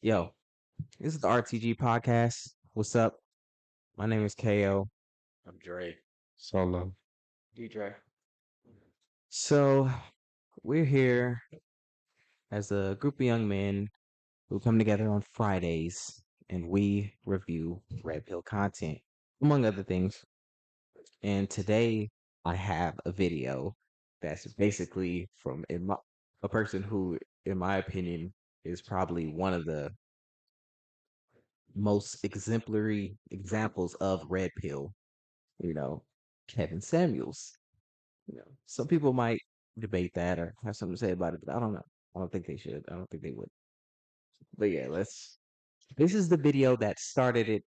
Yo, this is the RTG podcast. What's up? My name is KO. I'm Dre. Solo. DJ. So, we're here as a group of young men who come together on Fridays and we review Red Pill content, among other things. And today I have a video that's basically from a person who, in my opinion, is probably one of the most exemplary examples of Red Pill, Kevin Samuals. Some people might debate that or have something to say about it, but I don't know. I don't think they should. I don't think they would. But yeah, this is the video that started it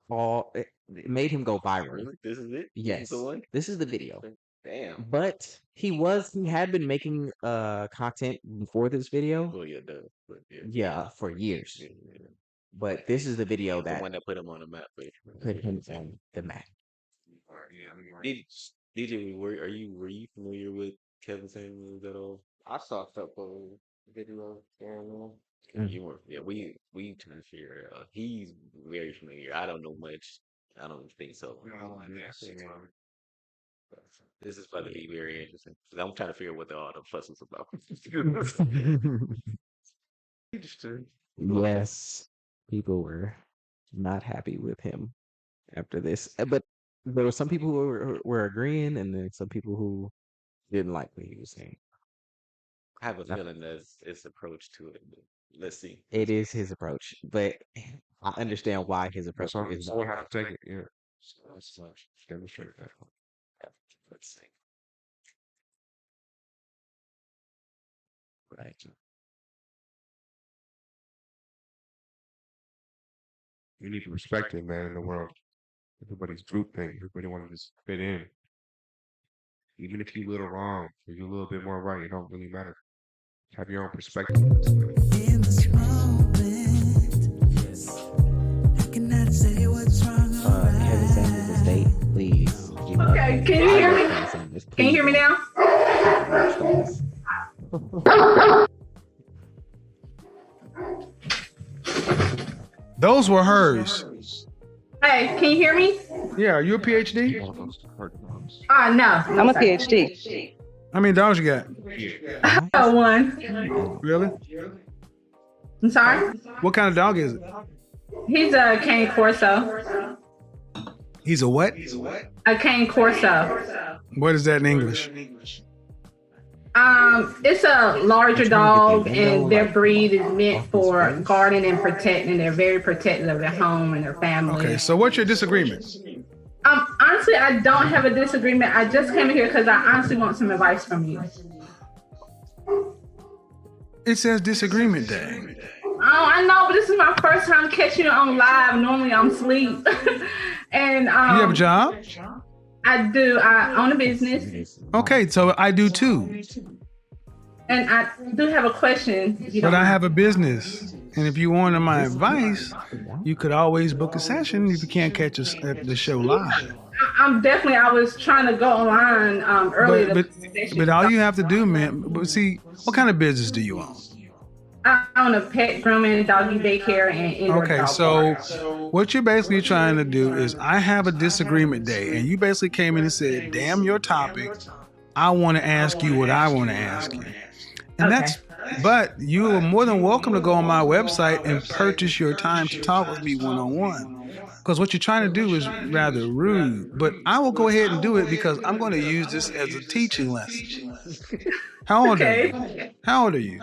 all. It made him go viral. Really? This is it? Yes, This is the one? this is the video. Damn. But he had been making content before this video. Well, yeah, duh. But Yeah, for years. yeah. But this is the video The that one that put him on the map. put him on the map. DJ, were you familiar with Kevin Samuels at all? I saw a couple videos going on. You weren't. Yeah, we trying to figure it out. He's very familiar. I don't know much. I don't think so. This is about to be very interesting. 'Cause I'm trying to figure out what all the fuss is about. Interesting. Yes, people were not happy with him after this. But there were some people who were agreeing, and then some people who didn't like what he was saying. I have a feeling that's his approach to it. But let's see. It is his approach, but I understand why his approach So is someone have to take it. Yeah. So let's demonstrate that. Let's see. right. You need to respect it, man, in the world. Everybody's group thing. Everybody wants to fit in. Even if you're a little wrong or you're a little bit more right, it don't really matter. Have your own perspective. In this moment, I cannot say what's wrong or Kevin right. Samuels estate, please. Okay, can you hear me? Can you hear me now? Those were hers. Hey, can you hear me? Yeah, are you a PhD? No. I'm a PhD. How many dogs you got? Oh, one. Really? I'm sorry? What kind of dog is it? He's a cane corso. He's a what? A cane corso. What is that in English? It's a larger dog, and their breed is meant for guarding and protecting. They're very protective of their home and their family. Okay, so what's your disagreement? Honestly, I don't have a disagreement. I just came here because I honestly want some advice from you. It says disagreement day. Oh, I know, but this is my first time catching you on live. Normally, I'm asleep. And You have a job? I do. I own a business, Okay, so I do too. and I do have a question. if you But don't I mind. have a business. And if you wanted my advice, you could always book a session if you can't catch us at the show live. I'm definitely. I was trying to go online earlier. But all you have to do, man, but see, what kind of business do you own? I own a pet grooming, doggy daycare, and indoor Okay, dog so park. what you're basically trying to do is I have a disagreement day, and you basically came in and said, damn your topic, I want to ask you what I want to ask you. And but you are more than welcome to go on my website and purchase your time to talk with me one-on-one. Because what you're trying to do is rather rude, but I will go ahead and do it because I'm going to use this as a teaching lesson. How old are you? How old are you?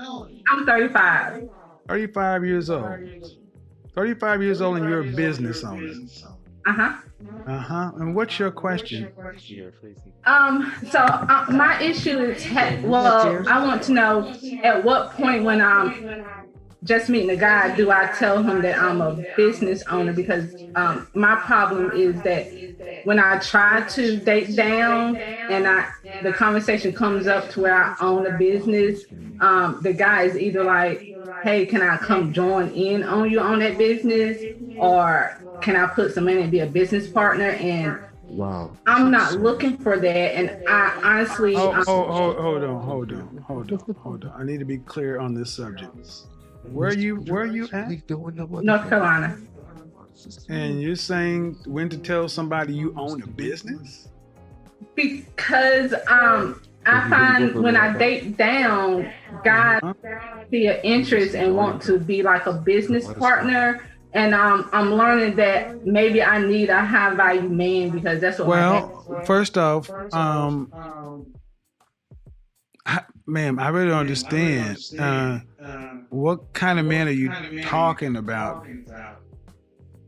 I'm 35. 35 years old. 35 years old and you're a business owner. And what's your question? My issue is, I want to know at what point when I'm just meeting a guy, do I tell him that I'm a business owner? Because my problem is that when I try to date down and the conversation comes up to where I own a business, the guy is either like, hey, can I come join in on you on that business? Or can I put some money and be a business partner? And Wow. I'm not looking for that. And I honestly... Hold on. I need to be clear on this subject. Where are you at? Really doing no North Carolina. And you're saying when to tell somebody you own a business? Because I find when I date down, guys see an interest and want to be like a business partner. And I'm learning that maybe I need a high value man because that's what. Well, first off, ma'am, I really don't understand. What kind of man are you talking about?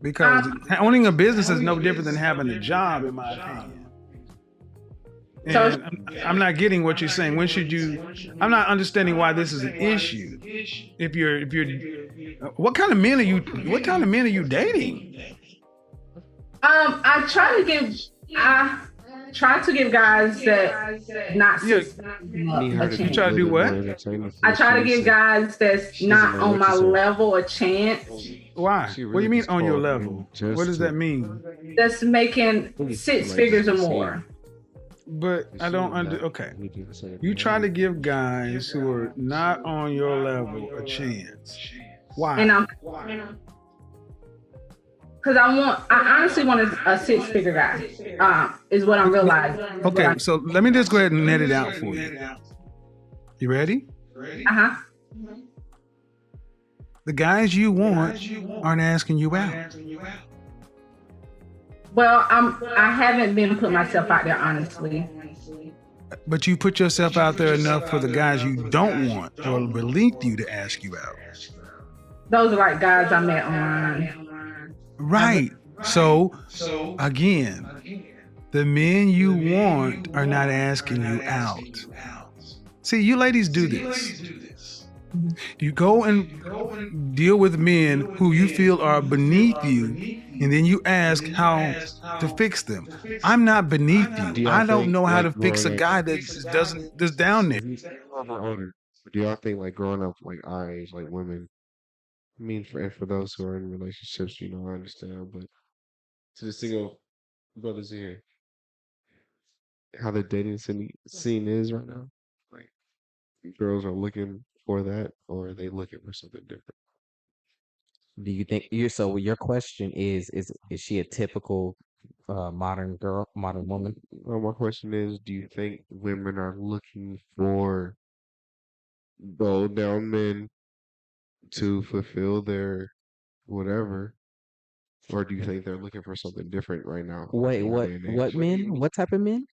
Because owning a business is no different than having a job, in my opinion. And I'm not getting what you're saying. When should you? I'm not understanding why this is an issue. If you're, what kind of men are you? What kind of men are you dating? I try to give guys that not. You try to do what? I try to give guys that's not on my level a chance. Why? What do you mean on your level? What does that mean? That's making 6 figures or more. But I don't okay. You try to give guys who are not on your level a chance. Why? And because I honestly want a 6-figure guy. Is what I'm realizing. Okay, so let me just go ahead and net it out for you. You ready? Uh-huh. The guys you want aren't asking you out. Well, I haven't been putting myself out there, honestly. But you put yourself out there enough for the guys you don't want or beneath you to ask you out. Those are like guys I met online. Right. So again, the men you want are not asking you out. See, you ladies do this. You go and deal with men who you feel are beneath you, and then you ask how to fix them. I'm not beneath you. I don't know how to fix a guy that's down there. Do y'all think like growing up like our age, like women? I mean, for those who are in relationships, I understand, but to the single brothers here, how the dating scene is right now, like girls are looking for that, or are they looking for something different? Do you think so your question is she a typical modern woman? Well, my question is, do you think women are looking for gold down men to fulfill their whatever, or do you think they're looking for something different right now? Wait, what men? What type of men?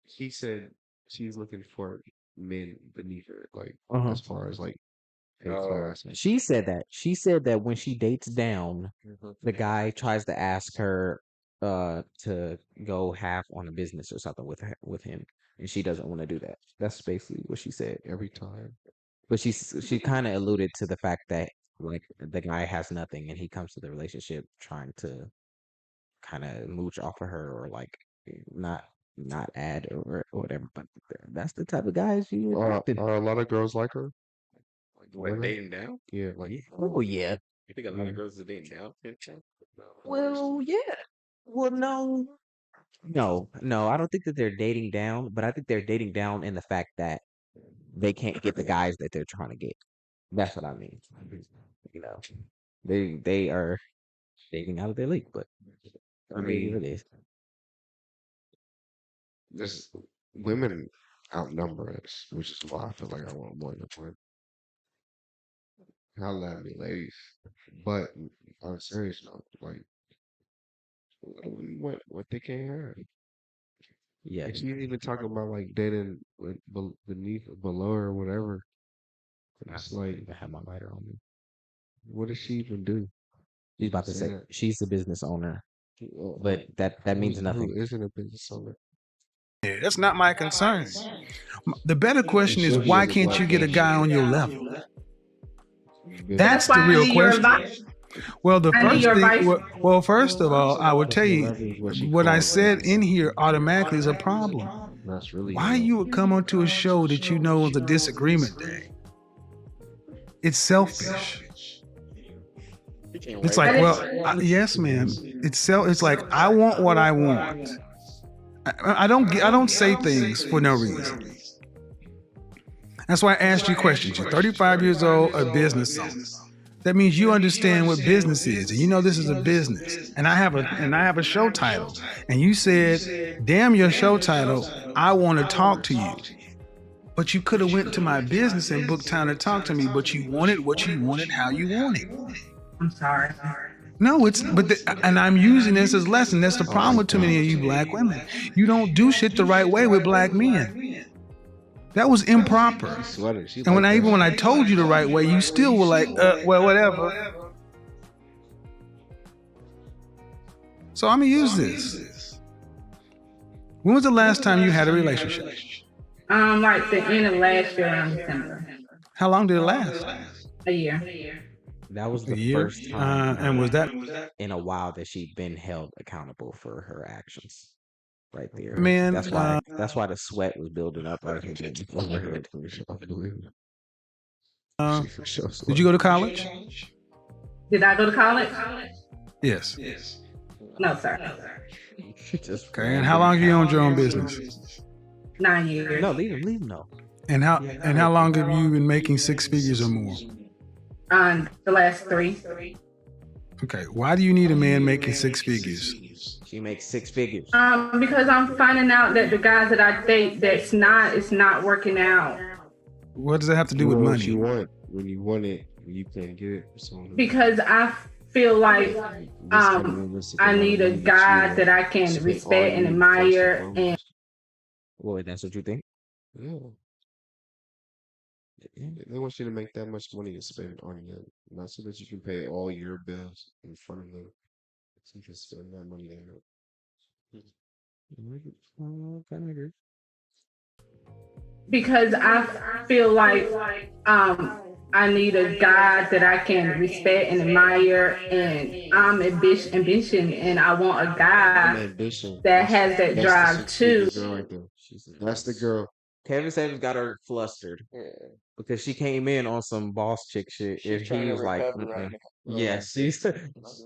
He said she's looking for men beneath her, like as far as like She said that. She said that when she dates down, the guy tries to ask her to go half on a business or something with him, and she doesn't want to do that. That's basically what she said every time. But she kind of alluded to the fact that like the guy has nothing and he comes to the relationship trying to kind of mooch off of her or like not add or whatever. But that's the type of guys you Are a lot of girls like her? Like dating down? Yeah, like oh yeah. You think a lot of girls are dating down? Well, yeah. Well, no. I don't think that they're dating down, but I think they're dating down in the fact that they can't get the guys that they're trying to get. That's what I mean. You know, they are dating out of their league, but I mean, it is. This women outnumber us, which is why I feel like I want more than one. Holla at me, ladies. But on a serious note, like what they can't have. Yeah. And she's even talking about like dating beneath, below, or whatever. It's like I have my lighter on me. What does she even do? She's about to say she's the business owner, but that means nothing. Who isn't a business owner? Yeah, that's not my concern. The better question is, why can't you get a guy on your level? That's the real question. Well, the first thing, well, first of all, I would tell you what I said in here automatically is a problem. That's really why you would come onto a show that you know is a disagreement day. It's selfish. It's like, well, yes, ma'am. It's like I want what I want. I don't say things for no reason. That's why I asked you questions. You're 35 years old, a business owner. That means you understand what business is, and you know this is a business. And I have a show title, and you said, "Damn your show title! I want to talk to you." But you could have went to my business and booked time to talk to me. But you wanted what you wanted, how you wanted. I'm sorry. No, and I'm using this as a lesson. That's the problem with too many of you black women. You don't do shit the right way with black men. That was improper. And when I told you the right way, you still were like, well, whatever. So I'm gonna use this. When was the last time you had a relationship? Like the end of last year around December. How long did it last? A year. That was the first time and was that in a while that she'd been held accountable for her actions. Right there. Man, that's why the sweat was building up. Did you go to college? Did I go to college? Yes. No, sir. Okay, and how long have you owned your own business? 9 years. No, leave him though. And how long have you been making six figures or more? The last 3. Okay, why do you need a man making six figures? She makes 6 figures. Because I'm finding out that the guys that I date, it's not working out. What does that have to do with money? What you want when you want it, when you can't get it. Because I feel like I need a guy that I can respect and admire. And Well, that's what you think? Yeah. They want you to make that much money to spend on them, not so that you can pay all your bills in front of them. So you can spend that money there. because I feel like I need a guy that I can respect and admire, and I'm ambition, and I want a guy that has that drive too. That's the girl. Kevin Samuals got her flustered because she came in on some boss chick shit. If he was like, yeah, she's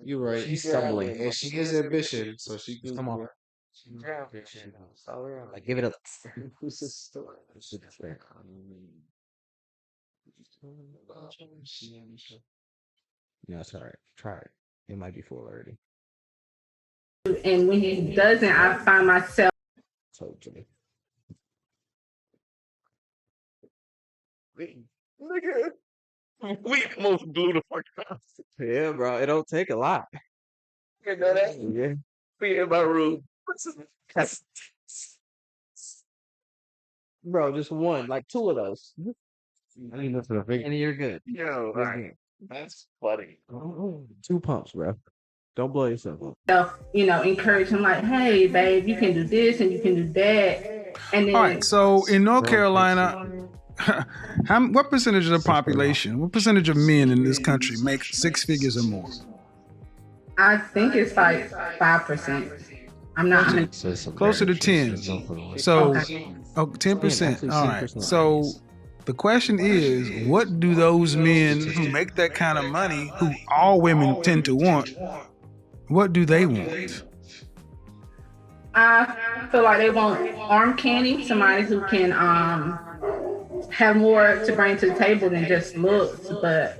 You're right. she's stumbling. And she is ambition, so she can Come on. Like, give it up. No, it's all right. Try it. It might be full already. And when he doesn't, I find myself. Totally. Nigga, we almost blew the fuck out. Yeah, bro. It don't take a lot. You know that? Yeah. We in my room. Bro, just one, like 2 of those. I need nothing to think. And you're good. Yo, that's funny. 2 pumps, bro. Don't blow yourself up. Encourage him like, hey, babe, you can do this and you can do that. And then, all right, so in North Carolina, what percentage of the population, what percentage of men in this country make 6 figures or more? I think it's like 5%. I'm not. Closer to 10. So, 10%. All right. So the question is, what do those men who make that kind of money, who all women tend to want, what do they want? I feel like they want arm candy, somebody who can have more to bring to the table than just looks, but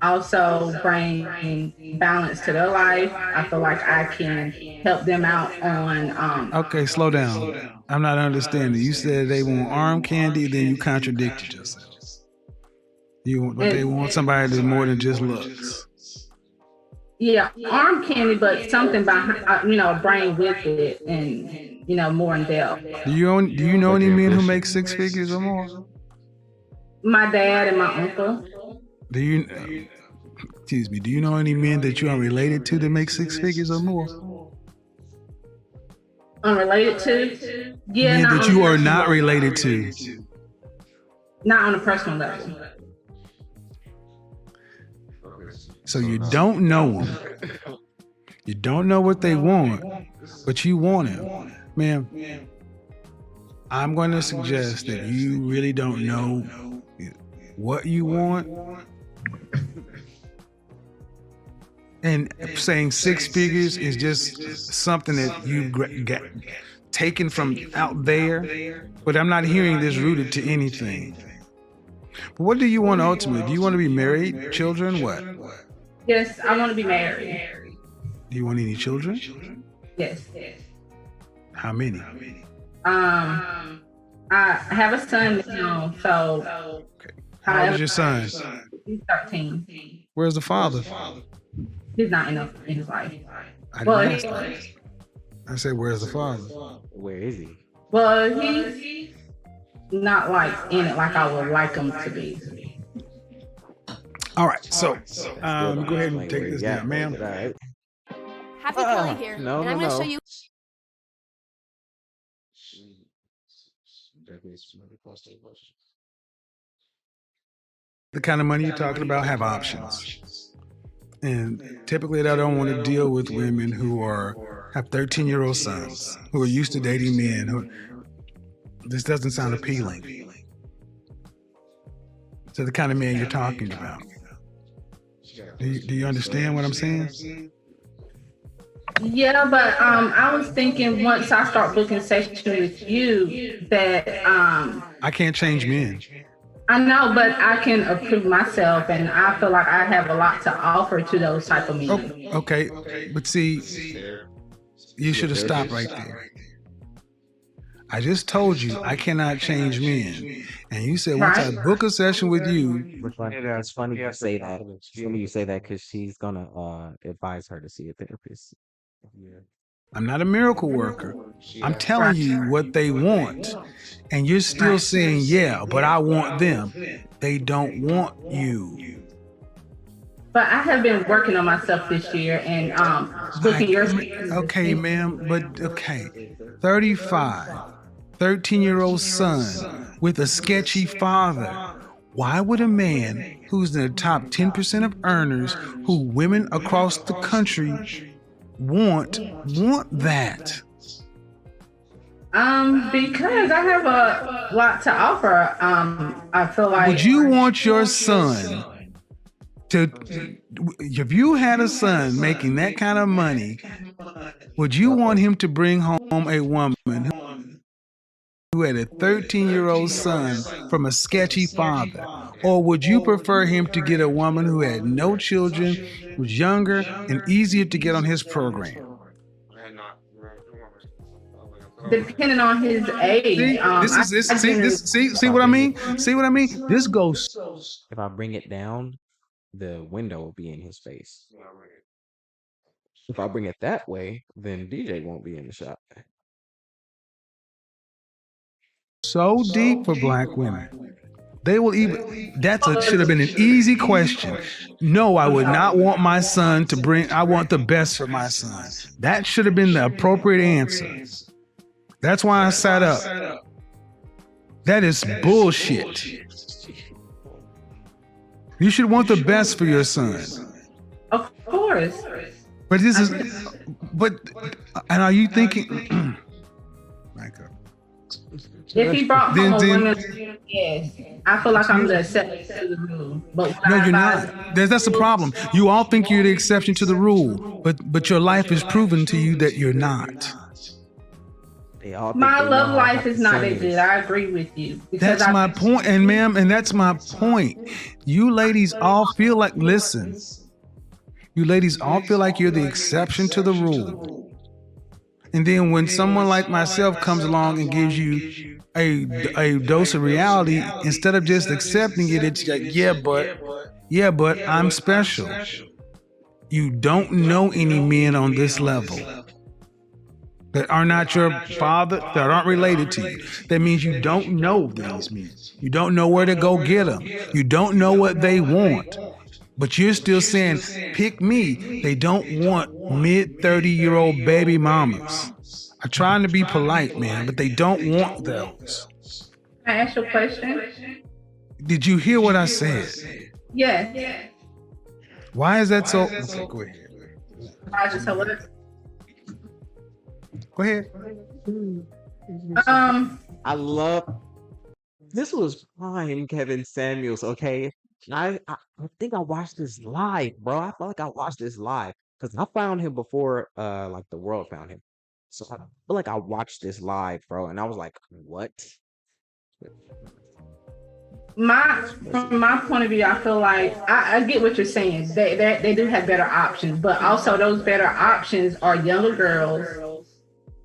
also bring balance to their life. I feel like I can help them out on. Okay, slow down. I'm not understanding. You said they want arm candy, then you contradicted yourself. They want somebody that's more than just looks. Yeah, arm candy, but something behind, brain with it, and more in depth. Do you know any men who make 6 figures or more? My dad and my uncle. Do you know any men that you are related to that make 6 figures or more? Unrelated to? Yeah, men that you are not related to. Not on a personal level. So you don't know them. You don't know what they want, but you want him. Ma'am, I'm going to suggest that you really don't know what you want. And saying 6 figures is just something that you taken from out there, but I'm not hearing this rooted to anything. But what do you want ultimately? Do you want to be married, children, what? Yes, I want to be married. Do you want any children? Yes. How many? I have a son now, so. How old is your son? He's 13. Where's the father? He's not in his life. I said, where's the father? Where is he? Well, he's not like in it like I would like him to be. All right, so go ahead and take this down, ma'am. Right. Happy Kelly here, no, and I'm no, going to no. show you. The kind of money you're talking about have options. And typically I don't want to deal with women who have 13-year-old sons, who are used to dating men. This doesn't sound appealing to the kind of man you're talking about. Do you understand what I'm saying? Yeah, but I was thinking once I start booking sessions with you that I can't change men. I know, but I can approve myself, and I feel like I have a lot to offer to those type of men. Okay, but see, you should have stopped right there. I just told you I cannot change men, and you said once I book a session with you. It's funny you say that. It's funny you say that because she's gonna advise her to see a therapist. I'm not a miracle worker. I'm telling you what they want. And you're still saying, yeah, but I want them. They don't want you. But I have been working on myself this year and booking your. Okay, ma'am, but okay. 35, 13-year-old son with a sketchy father. Why would a man who's in the top 10% of earners, who women across the country want that? Because I have a lot to offer. I feel like. Would you want your son to, if you had a son making that kind of money, would you want him to bring home a woman who had a 13-year-old son from a sketchy father? Or would you prefer him to get a woman who had no children, was younger, and easier to get on his program? Depending on his age. See what I mean? See what I mean? This goes. If I bring it down, the window will be in his face. If I bring it that way, then DJ won't be in the shop. So deep for black women. They will even, should have been an easy question. No, I would not want my son to bring, I want the best for my son. That should have been the appropriate answer. That's why I sat up. That is bullshit. You should want the best for your son. Of course. But and are you thinking, Micah? If he brought home a woman, yes, I feel like I'm the exception to the rule. But no, you're not. That's the problem. You all think you're the exception to the rule, but your life is proven to you that you're not. My love life is not that good. I agree with you. That's my point, and ma'am, and that's my point. You ladies all feel like, listen, you ladies all feel like you're the exception to the rule. And then when someone like myself comes along and gives you a dose of reality, instead of just accepting it, it's like, yeah, but I'm special. You don't know any men on this level that are not your father, that aren't related to you. That means you don't know these men. You don't know where to go get them. You don't know what they want. But you're still saying, pick me. They don't want mid-30-year-old baby mamas. I'm trying to be polite, man, but they don't want those. Can I ask you a question? Did you hear what I said? Yes. Why is that so? Okay, go ahead. I just told her. Go ahead. I love. This was prime Kevin Samuals. Okay, I think I watched this live, bro. I felt like I watched this live because I found him before, like the world found him. So I feel like I watched this live, bro, and I was like, what? From my point of view, I feel like I get what you're saying. They do have better options, but also those better options are younger girls.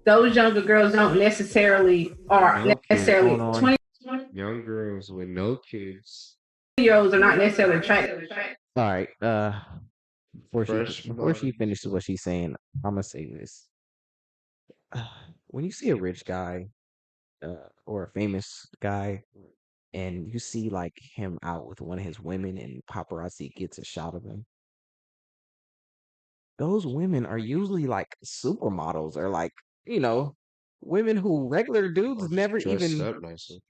Those younger girls don't necessarily are No kids. Hold necessarily on. 20 Young girls with no kids. year olds are not necessarily attractive. All right. Before Fresh she blood. finishes what she's saying, I'm gonna say this. When you see a rich guy, or a famous guy, and you see like him out with one of his women, and paparazzi gets a shot of him, those women are usually like supermodels, or like, you know, women who regular dudes never Dressed even, up nicely.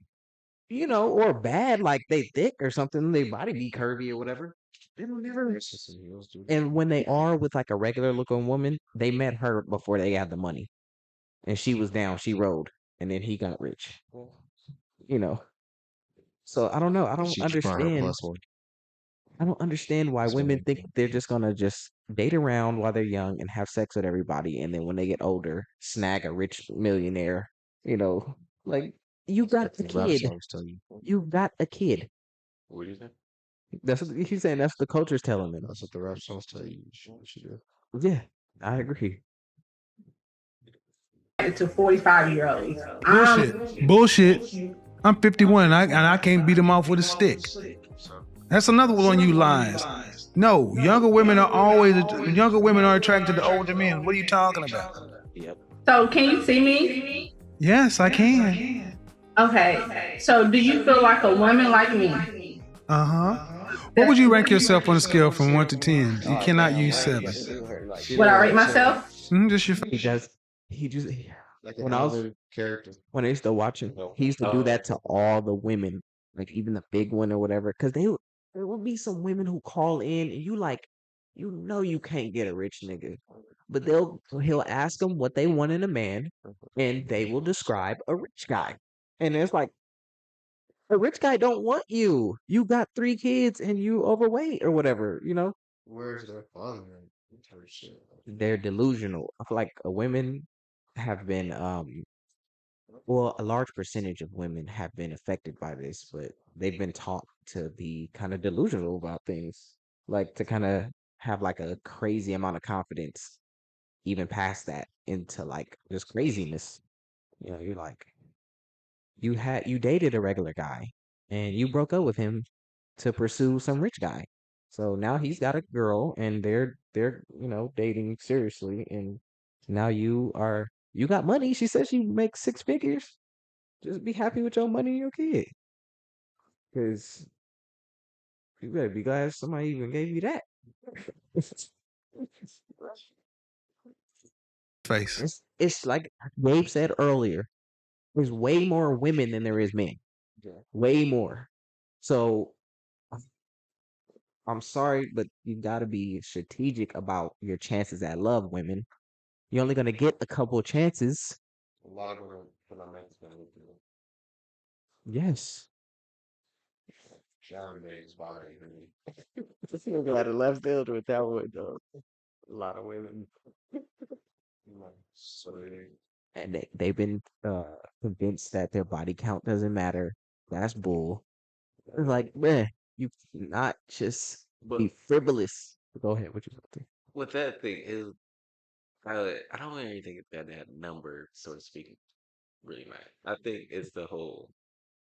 or bad, like they thick or something, they body be curvy or whatever. They don't never. Dresses and heels, dude. And when they are with like a regular looking woman, they met her before they had the money, and she was down, she rode, and then he got rich. You know, so I don't know. She just brought her plus one. I don't understand why That's women fine. think they're just gonna just date around while they're young and have sex with everybody, and then when they get older, snag a rich millionaire. You know, like you got a The rap kid. songs tell you. You got a kid. What do you say? That's what he's saying. That's the culture's telling them. That's what the rap songs tell you. You should do. Yeah, I agree. To 45-year-olds. Bullshit. I'm 51 and I can't beat them off with a stick. That's another one of you lies. No, younger women are attracted to older men. What are you talking about? Yep. So can you see me? Yes, I can. Okay. So do you feel like a woman like me? What would you rank yourself on a scale from 1 to 10? You cannot use 7. Would I rate myself? Just your He does. He just Like when I was character. when I used to watch him, he used to do that to all the women, like even the big one or whatever. Because there will be some women who call in, and you like, you can't get a rich nigga, but he'll ask them what they want in a man, and they will describe a rich guy, and it's like a rich guy don't want you. You got 3 kids and you overweight or whatever. Where's their father? Shit. They're delusional. I feel like women have been well, a large percentage of women have been affected by this, but they've been taught to be kind of delusional about things, like to kind of have like a crazy amount of confidence, even past that into like just craziness. You're like you dated a regular guy and you broke up with him to pursue some rich guy. So now he's got a girl and they're dating seriously, and now you got money. She says she makes 6 figures. Just be happy with your money and your kid. Cause you better be glad somebody even gave you that. face. It's like Gabe said earlier. There's way more women than there is men. Way more. So I'm sorry, but you got to be strategic about your chances at love, women. You're only gonna get a couple chances. A lot of women put on men's men. Yes. Sharon May's body. I'm glad I left field with that one, though. A lot of women. And they've been convinced that their body count doesn't matter. That's bull. It's like, man, you not just But be frivolous. Go ahead, what you say? with that thing is, I don't really think it's that number, so to speak, really matter. I think it's the whole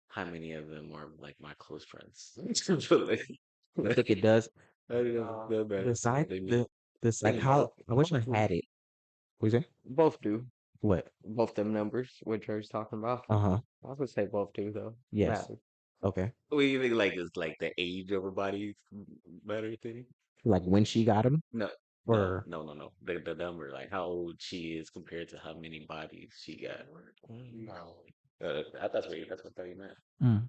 how many of them are like my close friends. I think it does. I don't know that The matters. side, They mean the psychology. I wish I had it. What you say? Both do. What? Both them numbers, what Trey's talking about. Uh-huh. I would say both do, though. Yes. Matter. Okay. what do you think? Like it's like the age of her body better thing? Like when she got him, No, or no. The number, like how old she is compared to how many bodies she got. No. That's what you meant. Mm.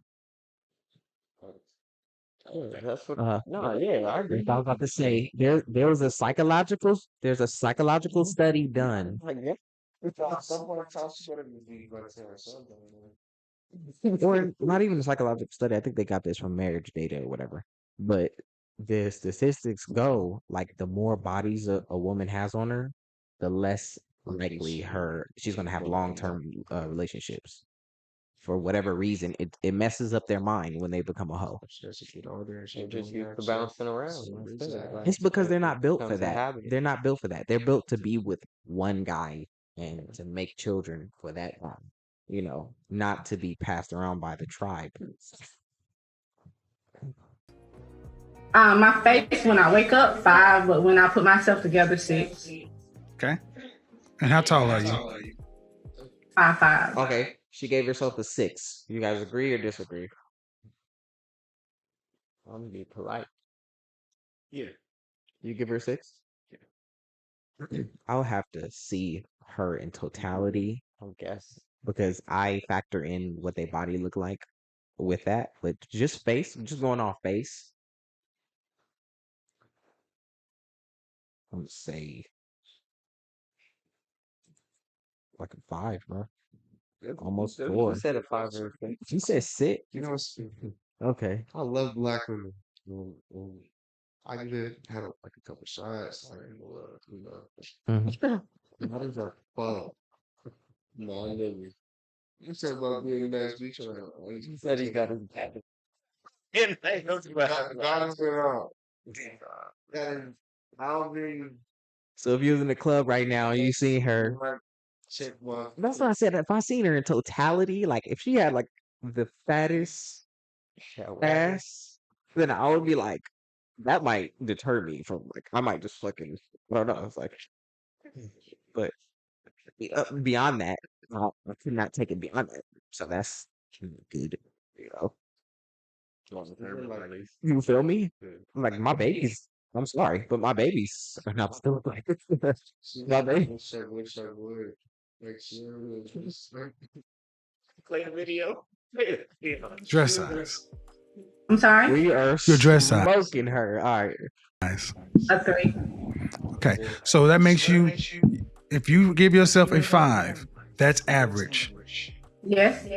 That's what. Uh, No, yeah, I agree. I was about to say there's a psychological study done. Like, yeah. Or not even a psychological study. I think they got this from marriage data or whatever. But the statistics go like the more bodies a woman has on her, the less likely she's gonna have long-term relationships. For whatever reason, it messes up their mind when they become a hoe. They're just used to bouncing around. That's it. Like, It's because they're not built for becomes a that. habit. They're not built for that. They're built to be with one guy and to make children for that guy. You know, not to be passed around by the tribe. My face when I wake up 5, but when I put myself together 6. Okay. And how tall are you? 5'5". Okay, she gave herself a 6. You guys agree or disagree? I'm gonna be polite. Yeah. You give her 6? I'll have to see her in totality, I guess. because I factor in what their body look like with that. But just going off face. I'm gonna say like a 5, bro. Almost 4. You said a 5 or a 6. She said 6. You know, Okay. I love black women. I even had like a couple shots. Mhm. That is a fun. No, I never. You said about being a nice beach. He said he got his back. God has been out. And how many So if you was in the club right now and you seen her, check one? that's what I said. If I seen her in totality, like if she had like the fattest ass, then I would be like, that might deter me from like, I might just fucking, I don't know. It's like, but beyond that, I could not take it beyond that. So that's good, you know. You feel me? Like my babies. I'm sorry, but my babies are not still like my baby. Wish I would. Like, Play a video. Dress size. I'm sorry? We are Your dress size. smoking her. All right. Nice. A 3. Okay. So that makes you, if you give yourself a 5, that's average. Yes.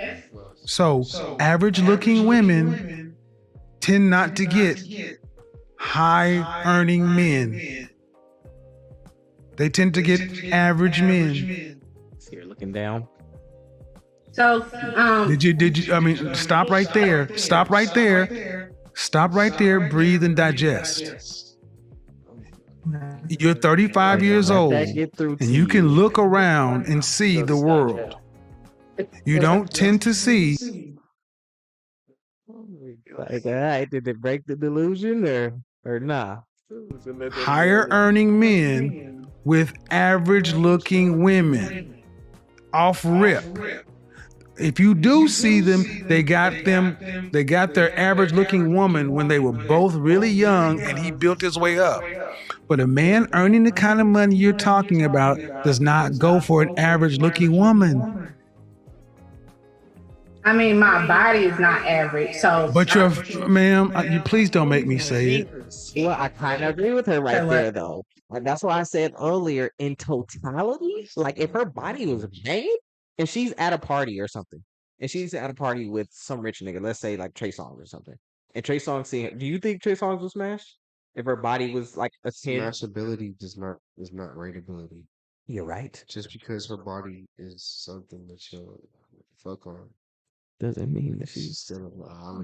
So average looking women tend not to get high earning men. They tend to get average men. So you're looking down. So, Did you, I mean, stop right there. Stop right there. Stop right there. Breathe and digest. You're 35 years Let old that get through to and you can look around and see the world. You don't tend to see Like, all right, did it break the delusion or nah? higher earning men with average looking women. Off rip. If you do see them, they got their average looking woman when they were both really young and he built his way up. But a man earning the kind of money you're talking about does not go for an average looking woman. I mean, my body is not average, so. But ma'am, you please don't make me say it. Well, I kind of agree with her right Say what? there, though. And that's why I said earlier, in totality, like if her body was made and she's at a party or something, and she's at a party with some rich nigga, let's say like Trey Songz or something, and Trey Songz seeing her, do you think Trey Songz will smash if her body was like a 10? Smashability is not rateability. You're right. Just because her body is something that you'll fuck on, Doesn't mean that she's she's still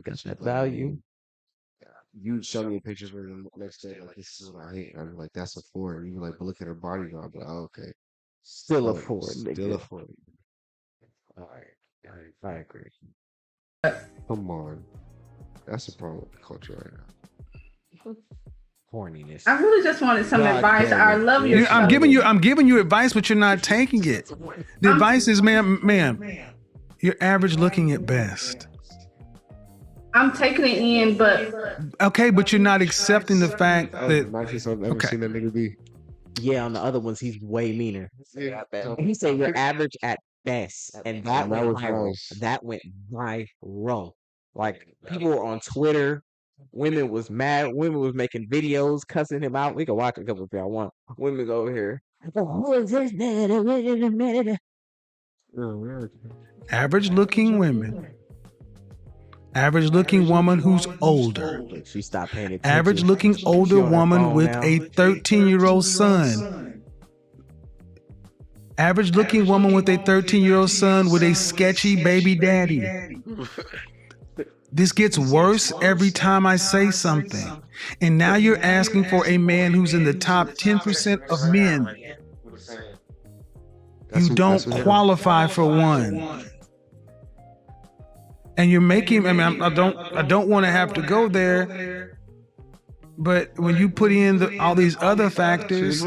got that value. You show me pictures with her next day, like this is what I hate. I'm like, that's a 4. And you like, but look at her body now. I'm like, oh, okay. Still a Like, 4, Still nigga. a 4. All right, I agree. Come on. That's the problem with the culture right now. Horniness. I really just wanted some God advice. damn I it. love your I'm show. giving you advice, but you're not taking it. The advice is, ma'am, you're average looking at best. I'm taking it in, but Okay, but you're not accepting the fact that Nicest I've ever okay. seen that nigga be. Yeah, on the other ones, he's way meaner. Yeah. He said you're average at best, and that That went was viral. nice. That went viral. Like people were on Twitter. Women was mad. Women was making videos cussing him out. We can watch a couple if y'all want. Women go over here. Who is this man? average looking women, average looking woman who's older, She stopped paying attention. average looking She older on her woman phone with now. a 13-year-old son, Average looking woman with a 13-year-old son with a sketchy baby daddy. This gets worse every time I say something. And now you're asking for a man who's in the top 10% of men. You don't qualify for one. And you're making, I mean, I don't want to have to go there. But when you put in all these other factors,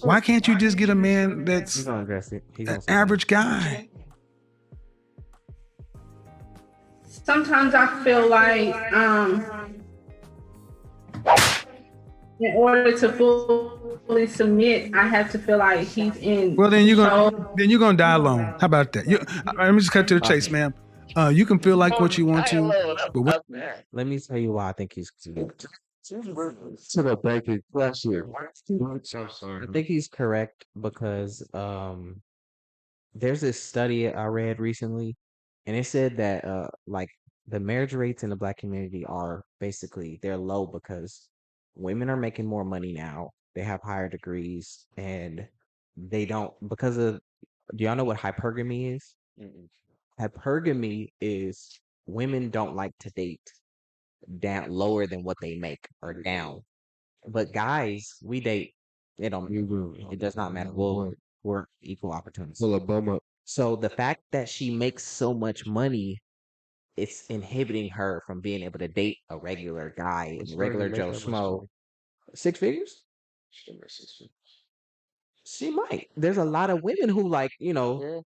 why can't you just get a man that's an average guy? Sometimes I feel like in order to fully submit, I have to feel like he's in. Well, then you're gonna die alone. How about that? Let me just cut to the chase, ma'am. You can feel like what you want to, but let me tell you why I think he's correct. I think he's correct because there's this study I read recently, and it said that like the marriage rates in the Black community are basically they're low because women are making more money now. They have higher degrees, and they don't because of. Do y'all know what hypergamy is? Hypergamy is women don't like to date down lower than what they make or down, but guys we date. It don't. It does not matter. We're equal opportunities. So the fact that she makes so much money, it's inhibiting her from being able to date a regular guy, a regular Joe Schmo. 6 figures? She might. There's a lot of women who like,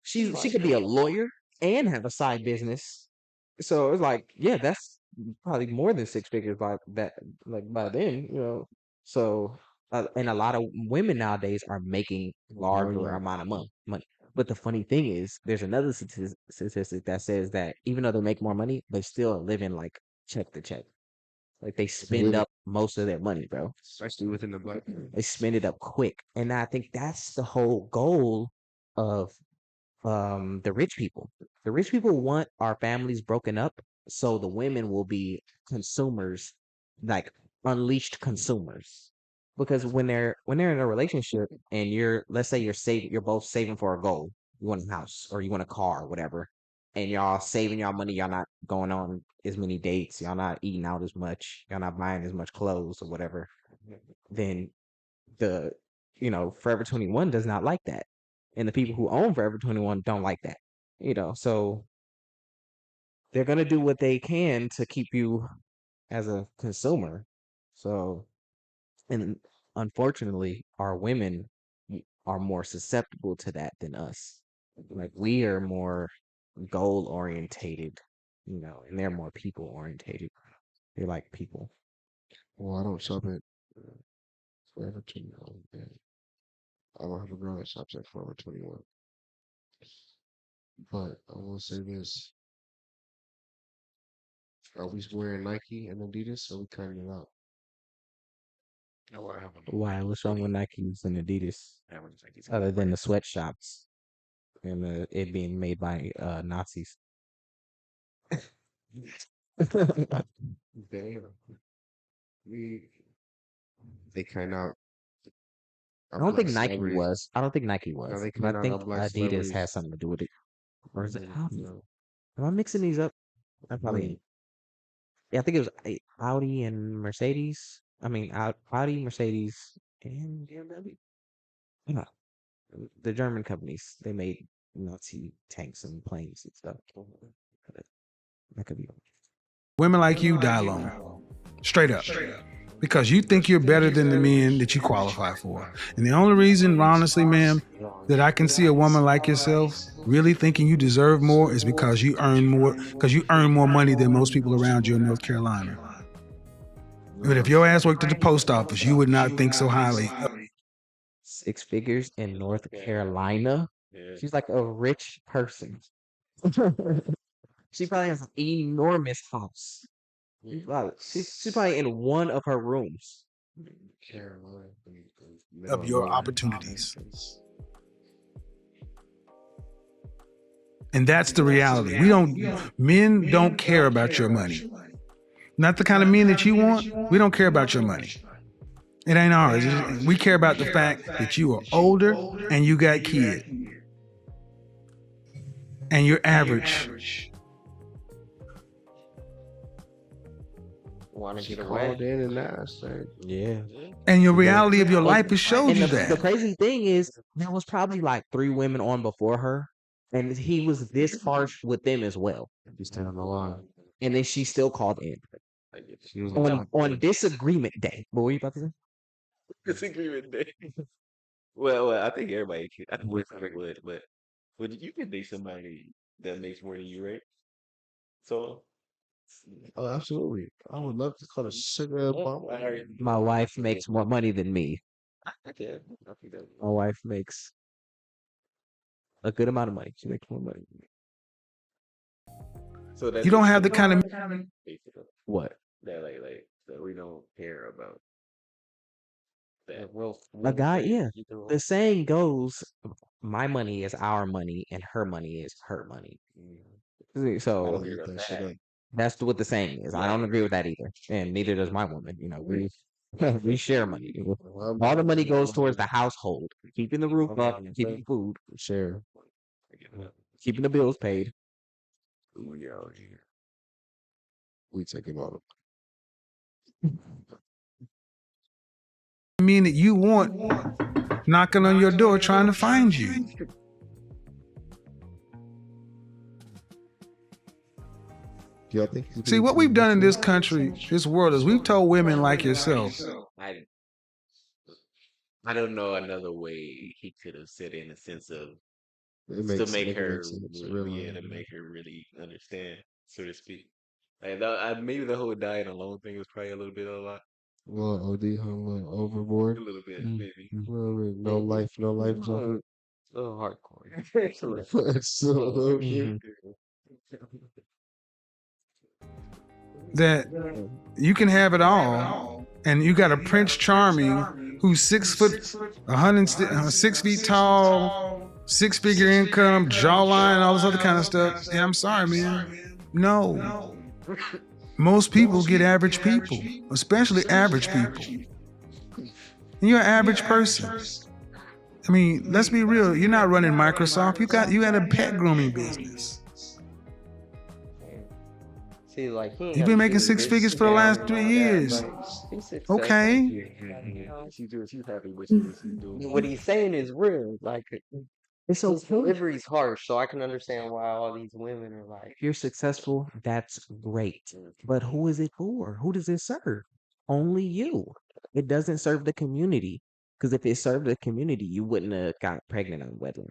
she could be a lawyer and have a side business. So it's like, yeah, that's probably more than 6 figures by that, like by then, So, and a lot of women nowadays are making larger amount of money. But the funny thing is, there's another statistic that says that even though they make more money, they still are living like check to check. Like they spend up most of their money, bro. Especially within the Black community. They spend it up quick. And I think that's the whole goal of the rich people. The rich people want our families broken up so the women will be consumers, like unleashed consumers. Because when they're in a relationship and let's say you're both saving for a goal. You want a house or you want a car or whatever. And y'all saving y'all money, y'all not going on as many dates, y'all not eating out as much, y'all not buying as much clothes or whatever, then the Forever 21 does not like that. And the people who own Forever 21 don't like that. So they're gonna do what they can to keep you as a consumer. So, and unfortunately, our women are more susceptible to that than us. Like we are more goal orientated, and they're more people orientated. They like people. Well, I don't shop at Forever 21. I don't have a girl that shops at Forever 21. But I will say this. Are we wearing Nike and Adidas, or are we cutting it out? Why? What's wrong with Nikes and Adidas? Other than the sweatshops and it being made by Nazis. Damn. They kind of. I don't think Nike was. I don't think Nike was. No, they But I kinda think are black Adidas celebrities. has something to do with it. Or is it? No. Am I mixing these up? I probably. Yeah, I think it was Audi and Mercedes. I mean, Audi, Mercedes, and BMW. Yeah, the German companies. They made Nazi tanks and planes and stuff. That could be. women like you die alone. Straight up. Because you think you're better than the men that you qualify for. And the only reason, honestly, ma'am, that I can see a woman like yourself really thinking you deserve more is because you earn more money than most people around you in North Carolina. But if your ass worked at the post office, you would not think so highly. 6 figures in North Carolina. She's like a rich person. She probably has an enormous house. She's probably in one of her rooms. Of your opportunities. And that's the reality. Men don't care about your money. Not the kind of men that you want. We don't care about your money. It ain't ours. We care about the fact that you are older and you got kids. And you're average. Want to She get called away. in and asked, like, Yeah. And your She did. reality of your And life has showed and you the that. crazy thing is there was probably like 3 women on before her, and he was this harsh with them as well. you stand on the line. And then she still called in She was on disagreement day. What were you about to say? Disagreement day. Well, I think everybody could. I would, but you could date somebody that makes more than you, right? So, Oh, absolutely. I would love to call a sugar bump. My wife makes more money than me. yeah, I think that. My wife makes a good amount of money. She makes more money than me. So that You don't just have the kind of basically What? that that we don't care about that. A guy, yeah. The saying goes, my money is our money and her money is her money. I So don't agree with that shit that. up. that's what the saying is. I don't agree with that either. And neither does my woman. You know, we share money. All the money goes towards the household, keeping the roof up, keeping food, Share. keeping the bills paid. We out here. We taking all of mean that you want knocking on your door trying to find you. Y'all think See, what we've done in this country, this world, is we've told women like yourself, I don't know another way he could have said it in the sense of it to makes make it her makes sense. yeah, to make her really understand, so to speak. Like maybe the whole diet alone thing was probably a little bit a lot, Well, OD, a little a overboard. little bit maybe. No life, no life. A little hardcore. So, that you can have it all, and you got a Prince Charming who's 6 foot, 6 feet tall, 6-figure income, jawline, all this other kind of stuff. And I'm sorry, man. No. Most people get average people, especially average people. And you're an average person. I mean, let's be real. You're not running Microsoft. You had a pet grooming business. See, like You've been making 6 figures for the last 3 years. Okay. She's happy with what she's doing. What he's saying is real. Like, It's so his delivery's harsh, so I can understand why all these women are like, if you're successful, that's great. But who is it for? Who does it serve? Only you. It doesn't serve the community. Because if it served the community, you wouldn't have got pregnant on wedlock.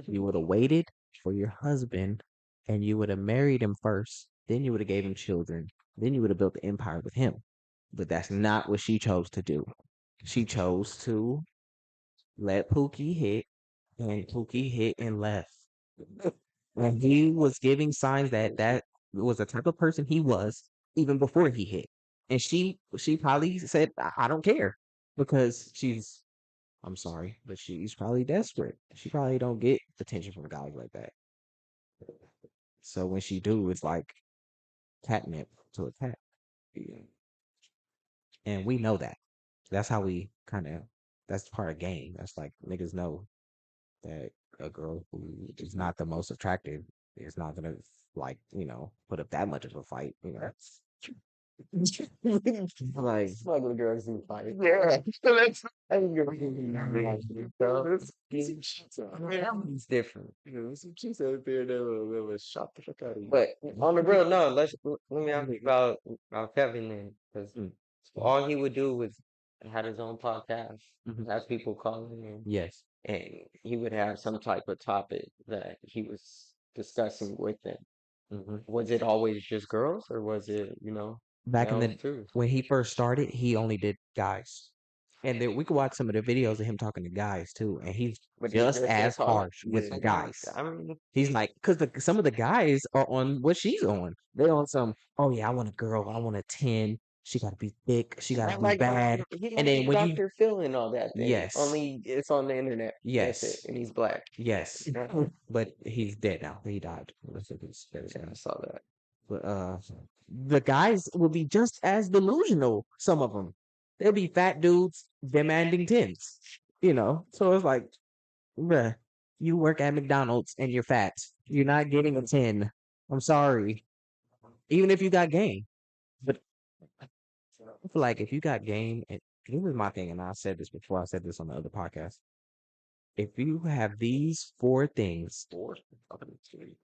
You would have waited for your husband and you would have married him first. Then you would have gave him children. Then you would have built the empire with him. But that's not what she chose to do. She chose to let Pookie hit, and Pookie hit and left. And he was giving signs that that was the type of person he was even before he hit. And she probably said, I don't care, because I'm sorry, but she's probably desperate. She probably don't get attention from guys like that. So when she do, it's like catnip to a cat. And we know that. That's how we that's part of game. That's like niggas know that a girl who is not the most attractive is not gonna put up that much of a fight. Like smuggler girls in fight. Yeah, that's It's different. some chicks out there that will shot the fuck out of you. But on the real, no, let me ask you about Kevin then, because all he would do was had his own podcast, have people calling in, yes. and he would have some type of topic that he was discussing with them. Was it always just girls, or was it, Back in males too? when he first started, he only did guys. And then we could watch some of the videos of him talking to guys too, and he's But just as harsh with the guys. I mean, He's like, because some of the guys are on what she's on. They're on some, oh yeah, I want a girl, I want a 10. She gotta be thick, she gotta be bad. And then when you Dr. Phil and all that thing, yes, only it's on the internet. That's it, yes, and he's black. yes, but he's dead now. He died. Yeah, I saw that. But the guys will be just as delusional. Some of them, There'll be fat dudes demanding 10s. So it's like, bruh, you work at McDonald's and you're fat. You're not getting a 10. I'm sorry. Even if you got game. But I feel like if you got game, and this is my thing, and I said this before, I said this on the other podcast. If you have these 4 things,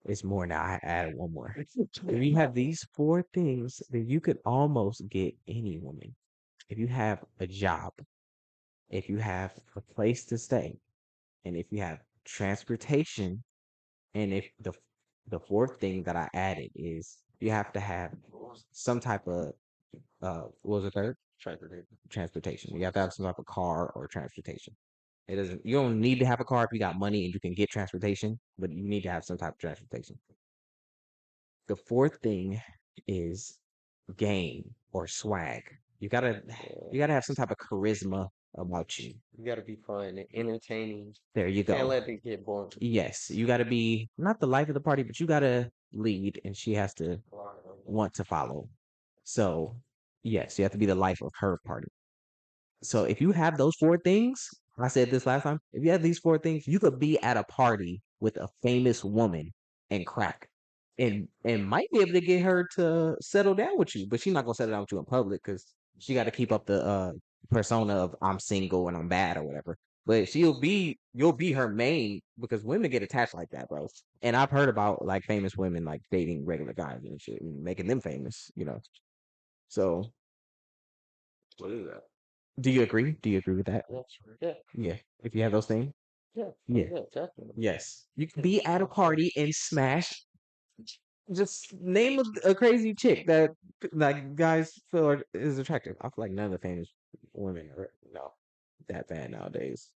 it's more now. I added one more. If you have these 4 things, then you could almost get any woman. If you have a job, if you have a place to stay, and if you have transportation, and if the 4th thing that I added is you have to have some type of what was the third? Transportation. You have to have some type of car or transportation. You don't need to have a car if you got money and you can get transportation, but you need to have some type of transportation. The 4th thing is game or swag. You gotta have some type of charisma about you. You gotta be fun and entertaining. There you Can't go. let it get boring. Yes, you gotta be not the life of the party, but you gotta lead, and she has to want to follow. So, yes, you have to be the life of her party. So if you have those 4 things, I said this last time, if you have these 4 things, you could be at a party with a famous woman and crack. And might be able to get her to settle down with you, but she's not gonna settle down with you in public because she got to keep up the persona of I'm single and I'm bad or whatever. But you'll be her main because women get attached like that, bro. And I've heard about like famous women like dating regular guys and shit, and making them famous, So What is that? do you agree? Do you agree with that? Yeah. Yeah. If you have those things? Yeah. Yeah. Yeah, definitely. Yes. You can be at a party and smash. Just name a crazy chick that like guys feel is attractive. I feel like none of the famous women are that bad nowadays.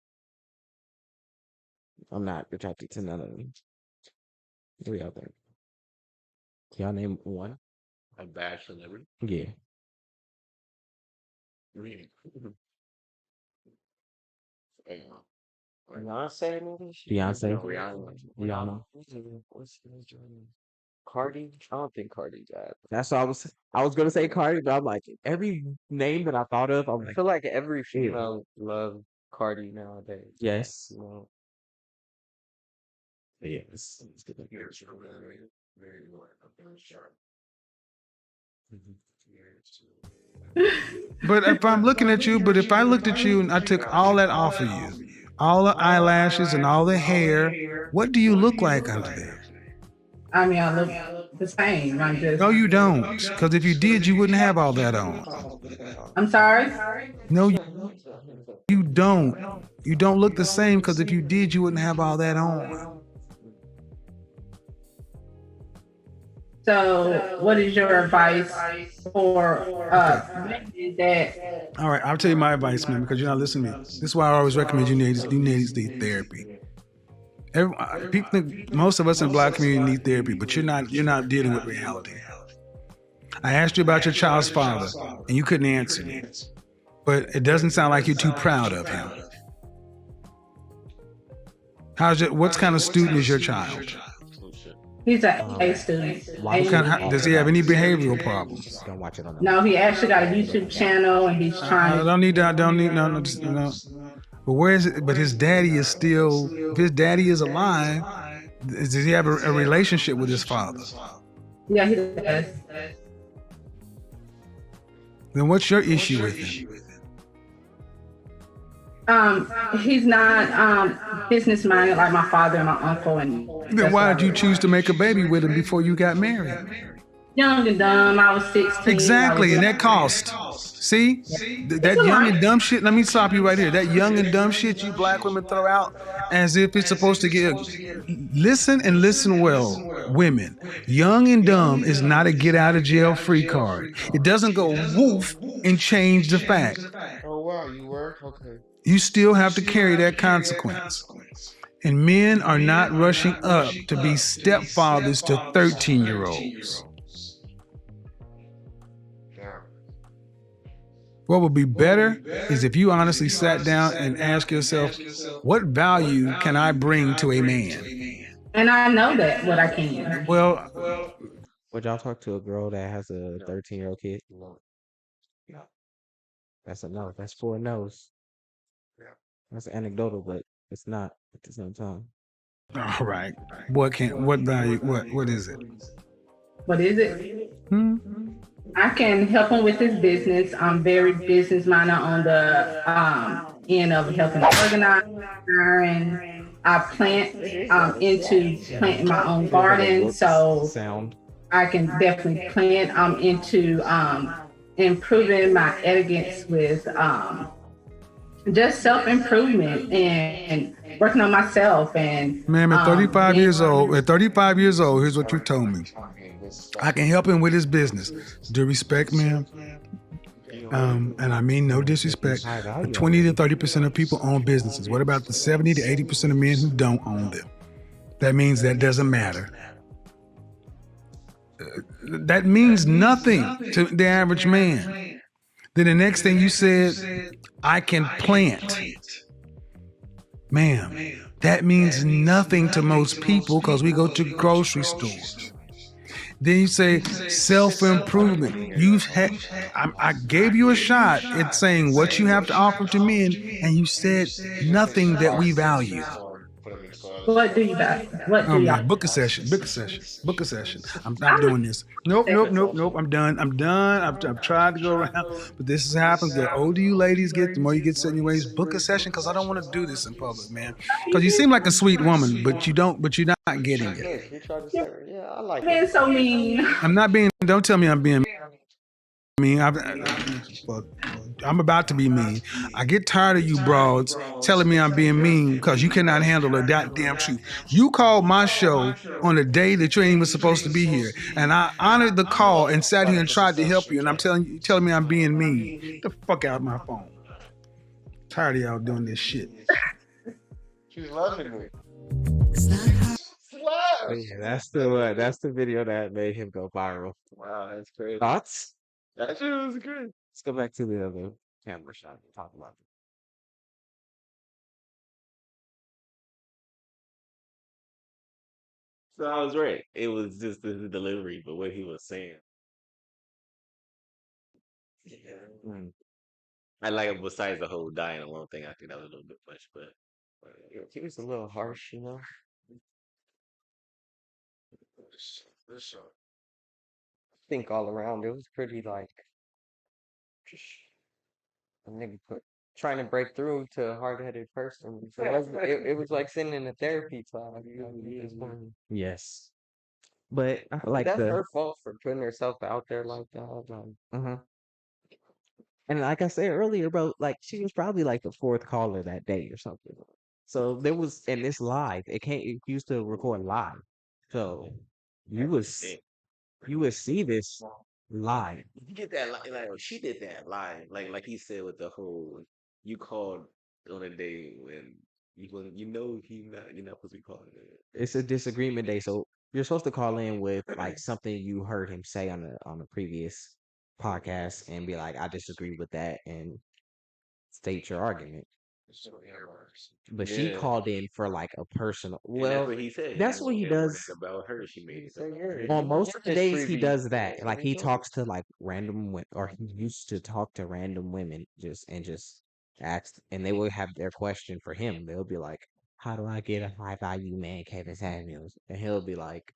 I'm not attracted to none of them. What do y'all think? Can y'all name one? A bad celebrity? Yeah. Really? Beyonce, maybe? Beyonce? No, Rihanna. Rihanna. What's his name? Cardi? I don't think Cardi bad. That's what I was gonna say Cardi, but I'm like every name that I thought of, I'm I like, feel like every female loves Cardi nowadays. yes. You know? Yes. But if I'm looking at you, but if I looked at you and I took all that off of you, all the eyelashes and all the hair, what do you look like under there? I mean, I look the same. I'm just. No, you don't. Because if you did, you wouldn't have all that on. I'm sorry. No, you don't. You don't look the same because if you did, you wouldn't have all that on. So, what is your advice for that? All right, I'll tell you my advice, man, because you're not listening to me. This is why I always recommend you need therapy. People think most of us in the Black community need therapy, but you're not dealing with reality. I asked you about your child's father, and you couldn't answer me. But it doesn't sound like you're too proud of him. What kind of student is your child? He's an A student. Does he have any behavioral problems? Don't watch it on No, he actually got a YouTube channel and he's trying. I don't need no. But where is it? But his daddy is still. If his daddy is alive, does he have a relationship with his father? Yeah, he does. Then what's your issue with him? He's not business minded like my father and my uncle. And then why did you choose to make a baby with him before you got married? Young and dumb. I was 16. Exactly, and that cost. See? That young and dumb shit, let me stop you right here. That young and dumb shit you black women throw out as if it's supposed to get... Listen and listen well, women. Young and dumb is not a get out of jail free card. It doesn't go woof and change the fact. Oh, wow, you work? Okay. You still have to carry that consequence. And men are not rushing up to be stepfathers to 13-year-olds. What would be better is if you honestly sat down and asked yourself, what value can I bring to a man? And I know that what I can. Well, would y'all talk to a girl that has a 13-year-old kid? That's a no. That's 4 no's. Yeah. That's anecdotal, but it's not at the same time. All right. What value? What is it? What is it? Hmm? I can help him with his business. I'm very business minded on the end of helping organize, and I plant into planting my own Here's how the garden. books So sound. I can definitely plant into improving my elegance with just self improvement and working on myself and Ma'am, at 35 being years old, here's what you told me. I can help him with his business. Due respect, ma'am. And I mean no disrespect, but 20 to 30% of people own businesses. What about the 70 to 80% of men who don't own them? That means that doesn't matter. That means nothing to the average man. Then the next thing you said, I can plant. Ma'am, that means nothing to most people because we go to grocery stores. Then you say self-improvement. I gave you a shot at saying what you have to offer to men, and you said nothing that we value. what do you guys? What Oh do y'all? man, book a session. I'm not doing this. Nope. I'm done. I've tried to go around, but this has happened. The older you ladies get, the more you get set in your ways. Book a session because I don't want to do this in public, man. Because you seem like a sweet woman, but you don't. But you're not getting it. Yes, you tried to say, yeah, I like Being it. so mean. I'm not being. Don't tell me I'm being mean. I'm about to be mean. I get tired of you broads telling me I'm being mean because you cannot handle the goddamn truth. You called my show on a day that you ain't even supposed to be here, and I honored the call and sat here and tried to help you. And I'm telling me I'm being mean. Get the fuck out of my phone. Tired of y'all doing this shit. She's loving me. But yeah, that's the video that made him go viral. Wow, that's crazy. Thoughts? That shit was great. Let's go back to the other camera shot and talk about it. So I was right. It was just the delivery, but what he was saying. Mm. I like it besides the whole dying alone thing. I think that was a little bit much, but He was a little harsh, you know. I think all around it was pretty like just a nigga trying to break through to a hard-headed person. So it was like sitting in a therapy class. You know, you just wanna- Yes. But I But like that's the her fault for putting herself out there like that. Like, and like I said earlier, bro, like she was probably like the 4th caller that day or something. So there was, and it's live. It used to record live. So you was you would see this live. you get that like she did that live, like he said with the whole you called on a day when you're not supposed to be calling it. It's a disagreement day, so you're supposed to call in with like something you heard him say on a previous podcast and be like, I disagree with that, and state your argument. But she Yeah. called in for like a personal. And that's Well, what he said. that's what he It wasn't does. about her. She made it so about you're, her. On most of the days, he freebie. does that. Like he Mhm. talks to like random women, or he used to talk to random women, just ask, and they will have their question for him. They'll be like, "How do I get a high value man, Kevin Samuals?" And he'll be like,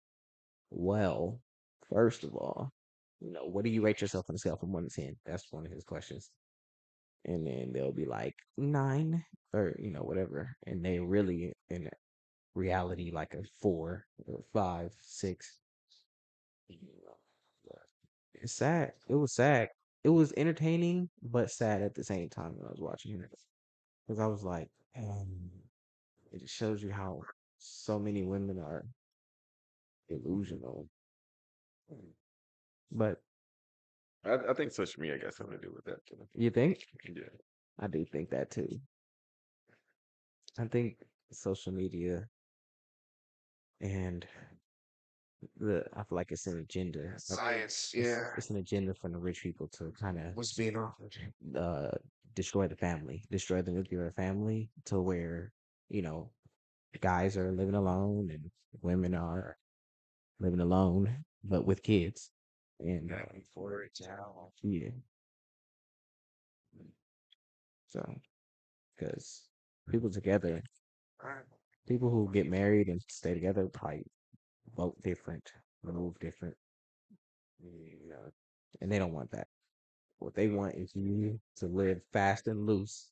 "Well, first of all, what do you rate yourself on a scale from 1 to 10?" That's one of his questions. And then they'll be like 9 or whatever, and they really in reality like a 4 or 5, 6. It's sad. It was sad. It was entertaining but sad at the same time when I was watching it, because I was like, it just shows you how so many women are illusional. But I think social media got something to do with that too. you think? Yeah. I do think that too. I think social media and I feel like it's an agenda. Like, Science, it's an agenda from the rich people to kind of what's being offered. destroy the family, destroy the nuclear family, to where guys are living alone and women are living alone but with kids. And For it now. yeah, So, because people together, people who get married and stay together probably vote different, move different, you know, and they don't want that. What they want is you to live fast and loose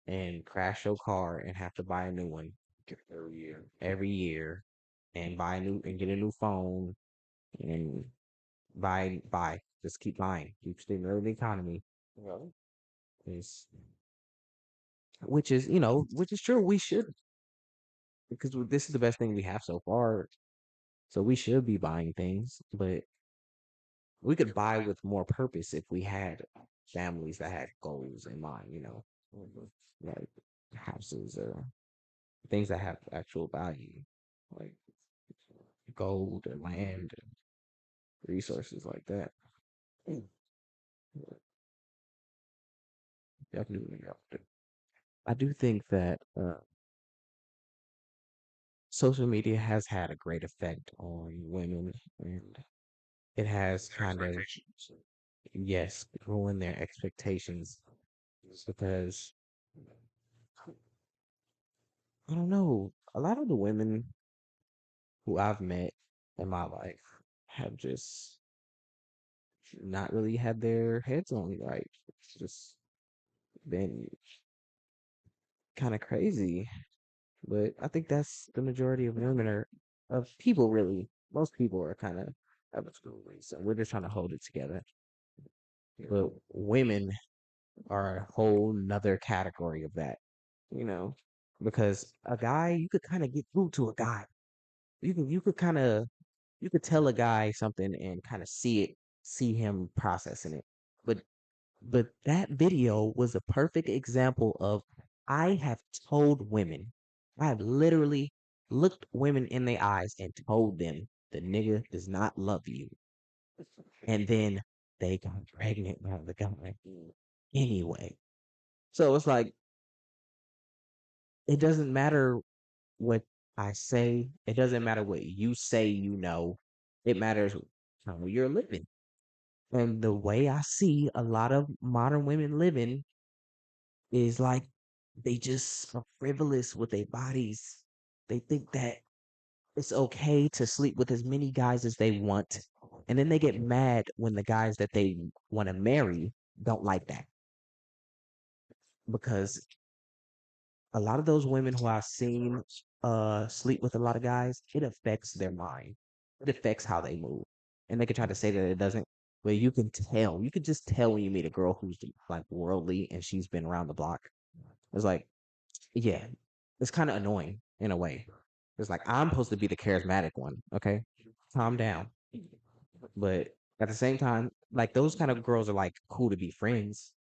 and crash your car and have to buy a new one every year, and buy a new and get a new phone and buy. Just keep buying, keep stimulating the economy. Well, Is which is true. We should, because this is the best thing we have so far. So we should be buying things, but we could buy with more purpose if we had families that had goals in mind. Like houses or things that have actual value, like gold or land and resources like that. Mm. Definitely. I do think that social media has had a great effect on women, and it has kind of, yes, ruined their expectations because I don't know, a lot of the women who I've met in my life have just not really had their heads on right. It's just been kind of crazy. But I think that's the majority of women are of people really. Most people are kind of have a school so we're just trying to hold it together. But women are a whole nother category of that, you know, because a guy you could kind of get through to a guy. You could tell a guy something and kind of see him processing it. But that video was a perfect example of I have told women, I have literally looked women in their eyes and told them the nigga does not love you. And then they got pregnant by the guy anyway. So it's like it doesn't matter what I say. It doesn't matter what you say you know. It matters how you're living. And the way I see a lot of modern women living is like they just are frivolous with their bodies. They think that it's okay to sleep with as many guys as they want. And then they get mad when the guys that they want to marry don't like that. Because a lot of those women who I've seen sleep with a lot of guys, it affects their mind. It affects how they move. And they can try to say that it doesn't, but you can tell. You can just tell when you meet a girl who's like worldly and she's been around the block. It's like, yeah, it's kind of annoying in a way. It's like I'm supposed to be the charismatic one, okay? Calm down. But at the same time, like those kind of girls are like cool to be friends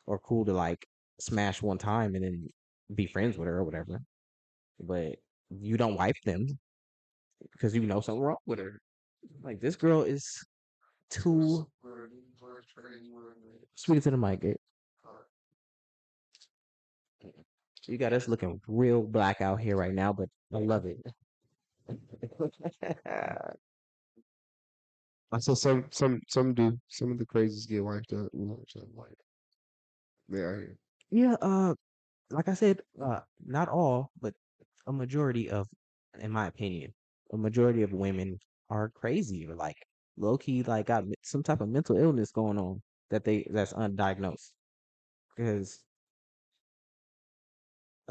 or cool to like smash one time and then be friends with her or whatever. But you don't wipe them because you know something wrong with her. Like this girl is too. Speaking to the mic, Gabe. You got us looking real black out here right now, but I love it. I saw some do. Some of the crazies get wiped out. So like they are here. Yeah, like I said, not all, but a majority of, in my opinion, a majority of women are crazy or like low key, like got some type of mental illness going on that's undiagnosed. Because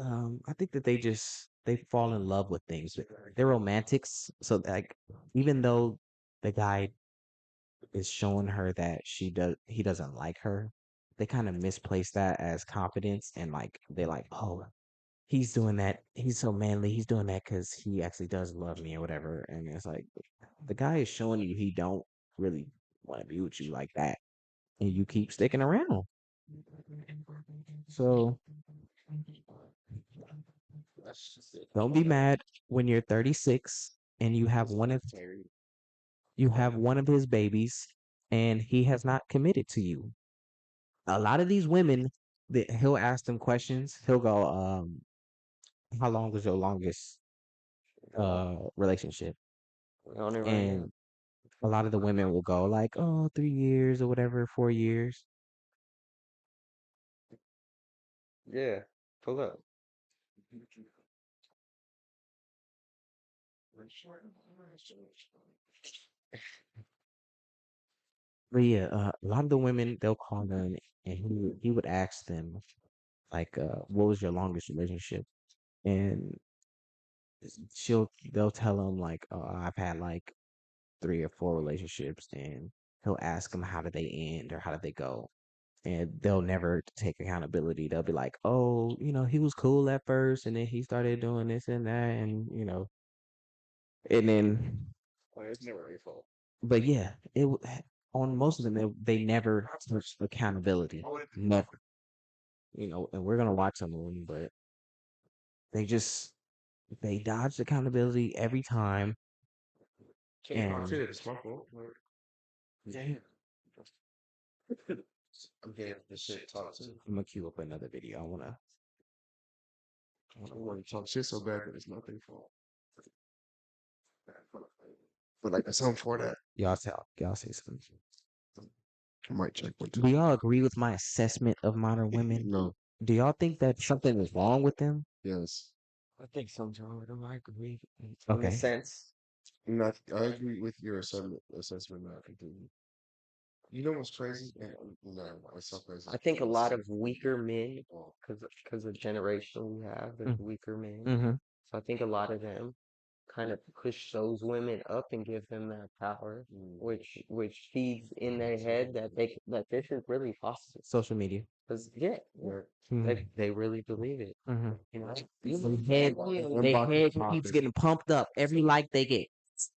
I think that they fall in love with things. They're romantics, so like even though the guy is showing her that he doesn't like her, they kind of misplace that as confidence and like they're like, oh, he's doing that. He's so manly. He's doing that because he actually does love me or whatever. And it's like the guy is showing you he don't really want to be with you like that, and you keep sticking around. So don't be mad when you're 36 and you have one of his babies and he has not committed to you. A lot of these women that he'll ask them questions, he'll go, how long was your longest relationship? only right now. And a lot of the women will go like, oh, 3 years or whatever, 4 years. Yeah, pull up. But yeah, a lot of the women they'll call in, and he would ask them like, what was your longest relationship? And they'll tell him like, I've had like 3 or 4 relationships, and he'll ask them how did they end or how did they go, and they'll never take accountability. They'll be like, oh, he was cool at first, and then he started doing this and that, and and then, Well, it's never your fault. but yeah, on most of them they never took accountability, never. And we're gonna watch some of them, but they just they dodged accountability every time, Can't and shit. It's my fault. yeah, I'm getting this shit talked to. I'm gonna queue up another video. I don't want to talk shit so bad that it's not their fault. But like, that's something for that. y'all say something. I might check one too. Do y'all agree with my assessment of modern women? No. Do y'all think that something is wrong with them? Yes. I think something wrong with them. I agree. In a Okay. sense. Not. I agree with your assessment. Not completely. You know what's crazy? No, it's so crazy. I think a lot of weaker men, because of generation we have, there's weaker men. Mm-hmm. So I think a lot of them kind of push those women up and give them that power, which feeds in their head that this is really possible. Social media. Because they really believe it. Mm-hmm. You know, Their head keeps getting pumped up every like they get.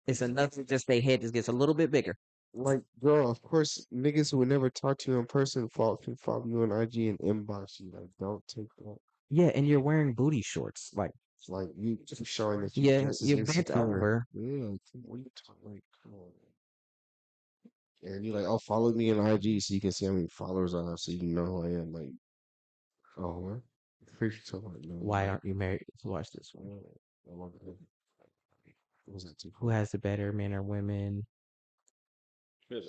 It's enough to just their head just gets a little bit bigger. Like, girl, of course, niggas who would never talk to you in person can follow you on IG and inbox you. Like, don't take that. Yeah, and you're wearing booty shorts. Like you just showing that yeah, just you're bent over. Yeah, what are you talking? Like, come on. And you're like, oh, follow me on IG so you can see how many followers I have, so you know who I am. Like, oh, what? Why aren't you married to watch this one? What was that too? Who has the better, men or women?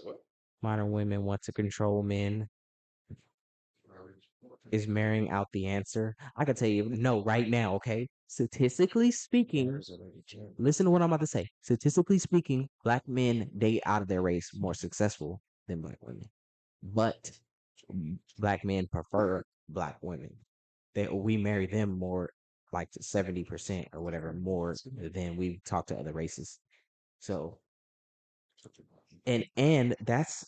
What? Modern women want to control men. Is marrying out the answer? I can tell you no right now, okay? Statistically speaking, listen to what I'm about to say. Statistically speaking, black men date out of their race more successful than black women. But black men prefer black women. We marry them more, like to 70% or whatever, more than we talk to other races. So and that's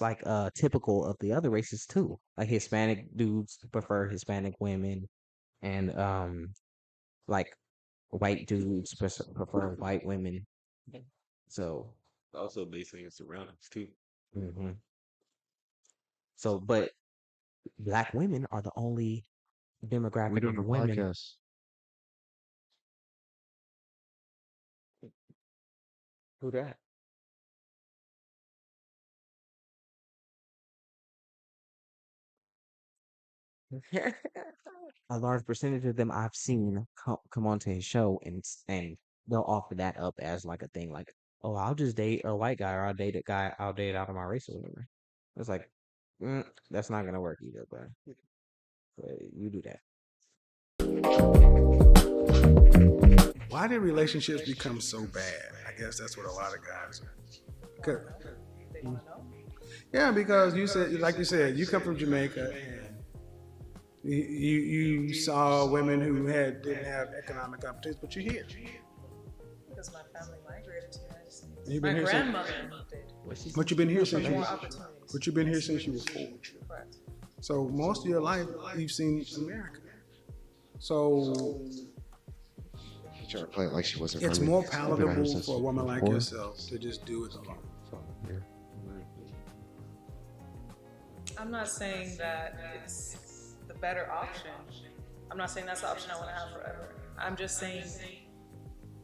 like typical of the other races too. Like Hispanic dudes prefer Hispanic women, and like white dudes prefer white women. So Also based on your surroundings too. mhm. But black women are the only demographic We doing a of women. podcast. who that? A large percentage of them I've seen come onto his show, and they'll offer that up as like a thing, like, oh, I'll just date a white guy, or I'll date a guy, I'll date out of my race or whatever. It's like, that's not gonna work either, but you do that. Why did relationships become so bad? I guess that's what a lot of guys are. Yeah, because you said, like you said, you come from Jamaica, and you saw women who didn't have economic opportunities, but you're here. Because my family migrated to the You've United States. been My here grandmother did. But you've been here since More opportunities. But you've been here since you were 4. Correct. So most of your life, you've seen America. So Trying to play it like she wasn't. it's from more it. I've been out here palatable since for a woman like before. yourself to just do it alone. I'm not saying that it's the better option. I'm not saying that's the option I want to have forever. I'm just saying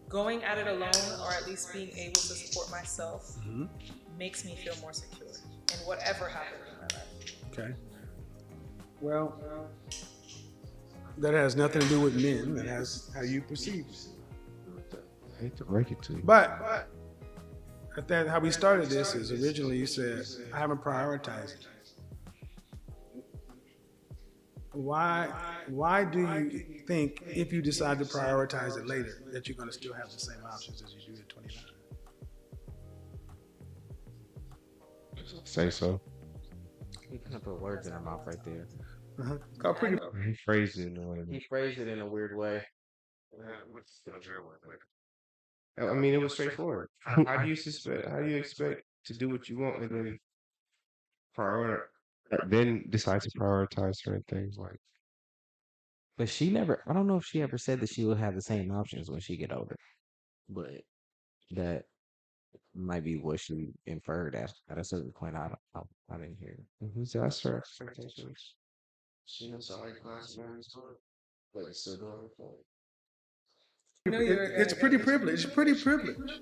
going at it alone, or at least being able to support myself, makes me feel more secure in whatever happens in my life. Okay. Well, that has nothing to do with men. That has how you perceive it. I hate to break it to you. But how we started this is originally you said, I haven't prioritized it. why do you think if you decide to prioritize it later that you're going to still have the same options as you do at 29? Say so. He kind of put words in her mouth right there. Got pretty. He phrased it in a way. He phrased it in a weird way. I mean, it was straightforward. How do you suspect? How do you expect to do what you want and then then decide to prioritize certain things like? But she never, I don't know if she ever said that she would have the same options when she get older. But that might be what she inferred at a certain point. I didn't hear. That's her expectations. She knows all class members, but it's still doing her thing. It's pretty privileged. It's pretty privileged.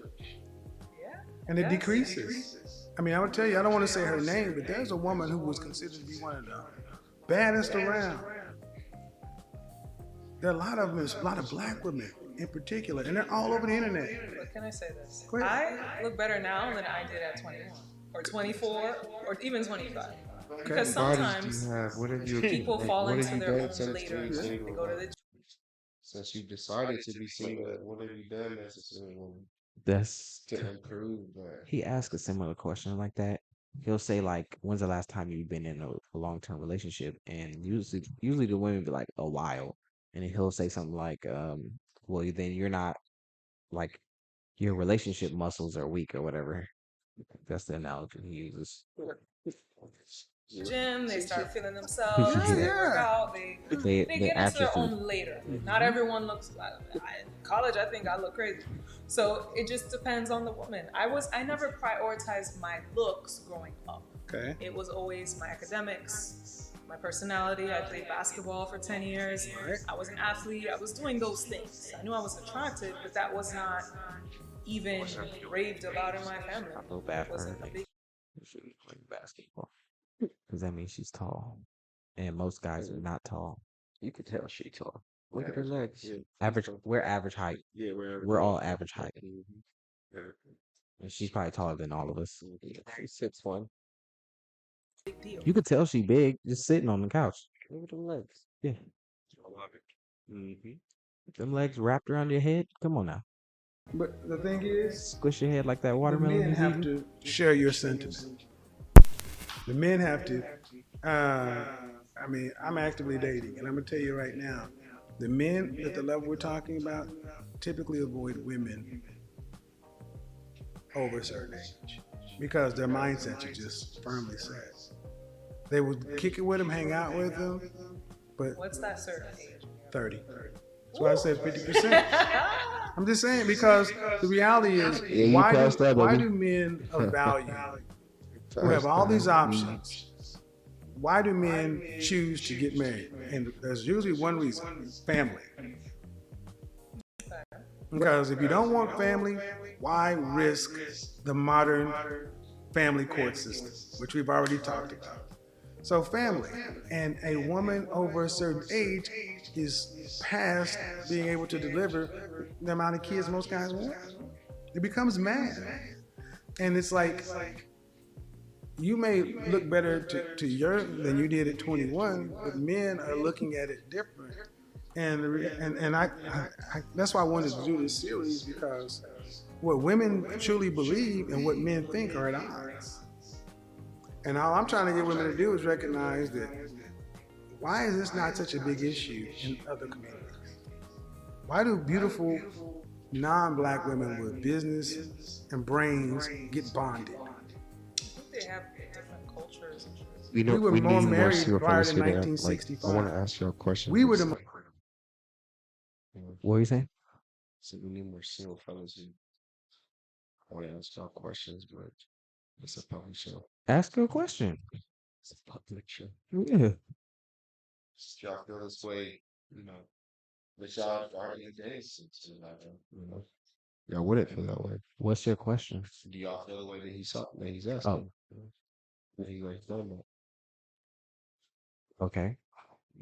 Yeah. And it decreases. I mean, I would tell you, I don't want to say her name, but there's a woman who was considered to be one of the baddest around. There are a lot of them, a lot of black women in particular, and they're all over the internet. But can I say this? Go ahead. I look better now than I did at 21 or 24 or even 25. What Because bodies sometimes do you have? What have you? people fall what have into you their done own since later. being They single? go to the Since you decided to be single, what have you done as a single woman That's to improve that? he asked a similar question like that. He'll say like, "When's the last time you've been in a long-term relationship?" And usually the women be like, "A while," and then he'll say something like, "Well, then you're not like your relationship muscles are weak or whatever." That's the analogy he uses. gym, they start feeling themselves, they work out, they They get into their atrophy. own later. Not everyone looks. In college, I think I look crazy. So it just depends on the woman. I never prioritized my looks growing up. Okay. It was always my academics, my personality. I played basketball for 10 years. Right. I was an athlete. I was doing those things. I knew I was attractive, but that was not even raved about in my family. I feel bad It for wasn't her. a big. She's playing basketball because that means she's tall, and most guys are not tall. You could tell she tall. Look at her legs. Average, we're average height. Yeah, We're all average height, Yeah. and she's probably taller than all of us. She's 6'1". Big deal. You could tell she big just sitting on the couch. Look at them legs. Yeah, I love it. them legs wrapped around your head. Come on now, But the thing is, squish your head like that the watermelon. men he's have eating. to share your sentiment. The men have to. I mean, I'm actively dating, and I'm gonna tell you right now, the men at the level we're talking about typically avoid women over a certain age because their mindsets are just firmly set. They would kick it with them, hang out with them, but What's that certain age? 30. That's why I said 50%. I'm just saying because the reality is, Yeah, you why passed that, do baby. men of value who have all these options, why do men choose to get married? And there's usually one reason: family. Because if you don't want family, why risk the modern family court system, which we've already talked about? So family, and a woman over a certain age is past being able to deliver the amount of kids most guys want. It becomes mad. And it's like, you may look better than you did at 21, but men are looking at it different. And I that's why I wanted to do this series, because what women truly believe and what men think are at odds. And all I'm trying to get women to do is recognize that, why is this not such a big issue in other communities? Why do beautiful non-black women with business and brains get bonded? I think they have different cultures. We know We were we more need more married single prior fellas to here. Like, I 1965. want to ask y'all a question. We were the What were you saying? So we need more single fellas here. I want to ask y'all questions, but it's a public show. Ask her a question. It's a public show. Yeah. Y'all feel this way, you know, but y'all already dated since you know. Y'all wouldn't feel that way. What's your question? Do y'all feel the way that he's asking? That he's like talking about? Okay.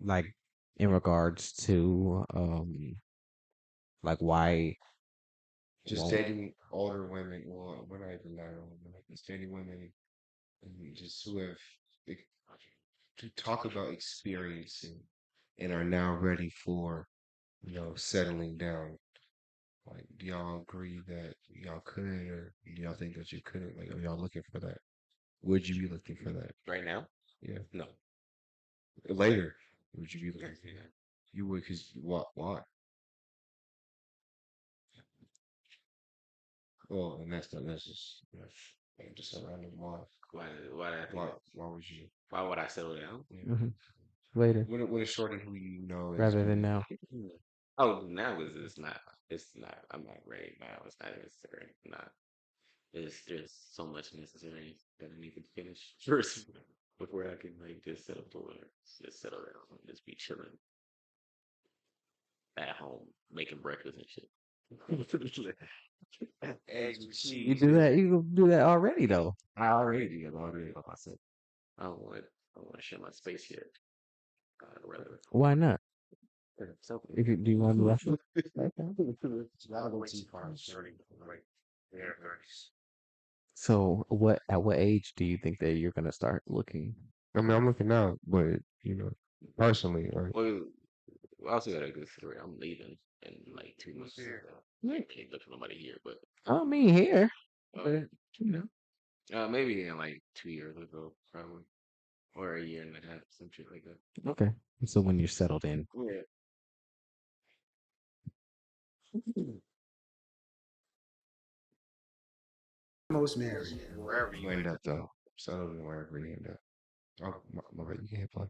Like in regards to like why Just won't- dating older women, well, we're not even that old, like just dating women and just who have to talk about experiencing and are now ready for, settling down. Like, do y'all agree that y'all could, or do y'all think that you couldn't? Like, are y'all looking for that? Would you be looking for that? Right now? Yeah. No. Later, would you be looking for that? You would, because what? Why? Well, and that's just just a random why. Why did I think that? Why would you? Why would I settle down? Yeah. Later, When a shorty who you know is rather than now. Oh, now it's not. It's not. I'm not ready now. It's not necessary. I'm not. There's so much necessary that I need to finish first before I can like just settle for just settle down and just be chilling at home making breakfast and shit. Eggs with You cheese. do that. You can do that already though. I already do it already by myself. I don't want to share my space yet. Rather, Why not? so If you, do you want to rush it? So what? At what age do you think that you're gonna start looking? I mean, I'm looking out, but personally, right? well, we also got a good story. I'm leaving in like 2 months. I can't look for nobody here, but I don't mean here, uh, but you know. maybe in like 2 years ago, probably, or a year and a half, some shit like that. Okay. So when you're settled in, Yeah. Most married. Wherever you end up, though, settled in wherever you end up. Oh, my bad, you can hit play.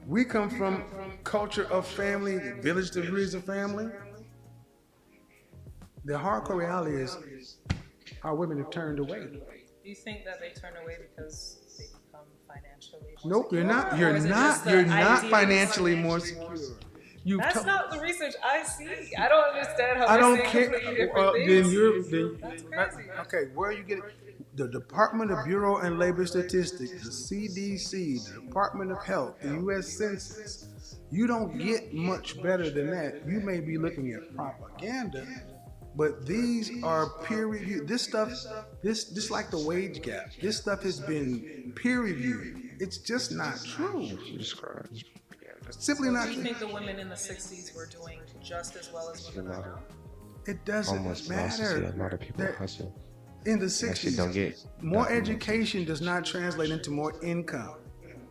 We come from culture of family, village to reason family. The hardcore reality is our women have turned away. Do you think that they turn away because they become financially more Nope, secure? you're not. Or You're is it not. just the You're not idea financially of- more secure. You. That's not the research I see. I don't understand how I they're don't saying care. completely different Well, things. then you're. Then, That's crazy. okay, where are you getting? The Department of Bureau and Labor Statistics, the CDC, the Department of Health, the U.S. Census. You don't get much better than that. You may be looking at propaganda, but these are peer reviewed. This stuff, this like the wage gap. This stuff has been peer reviewed. It's just not true. Jesus Christ. Simply not Do you true. think the women in the 60s were doing just as well as women are now? It doesn't Almost lost to see a matter. lot of people That- hustle. In the That shit 60s, don't get more documented. education does not translate into more income.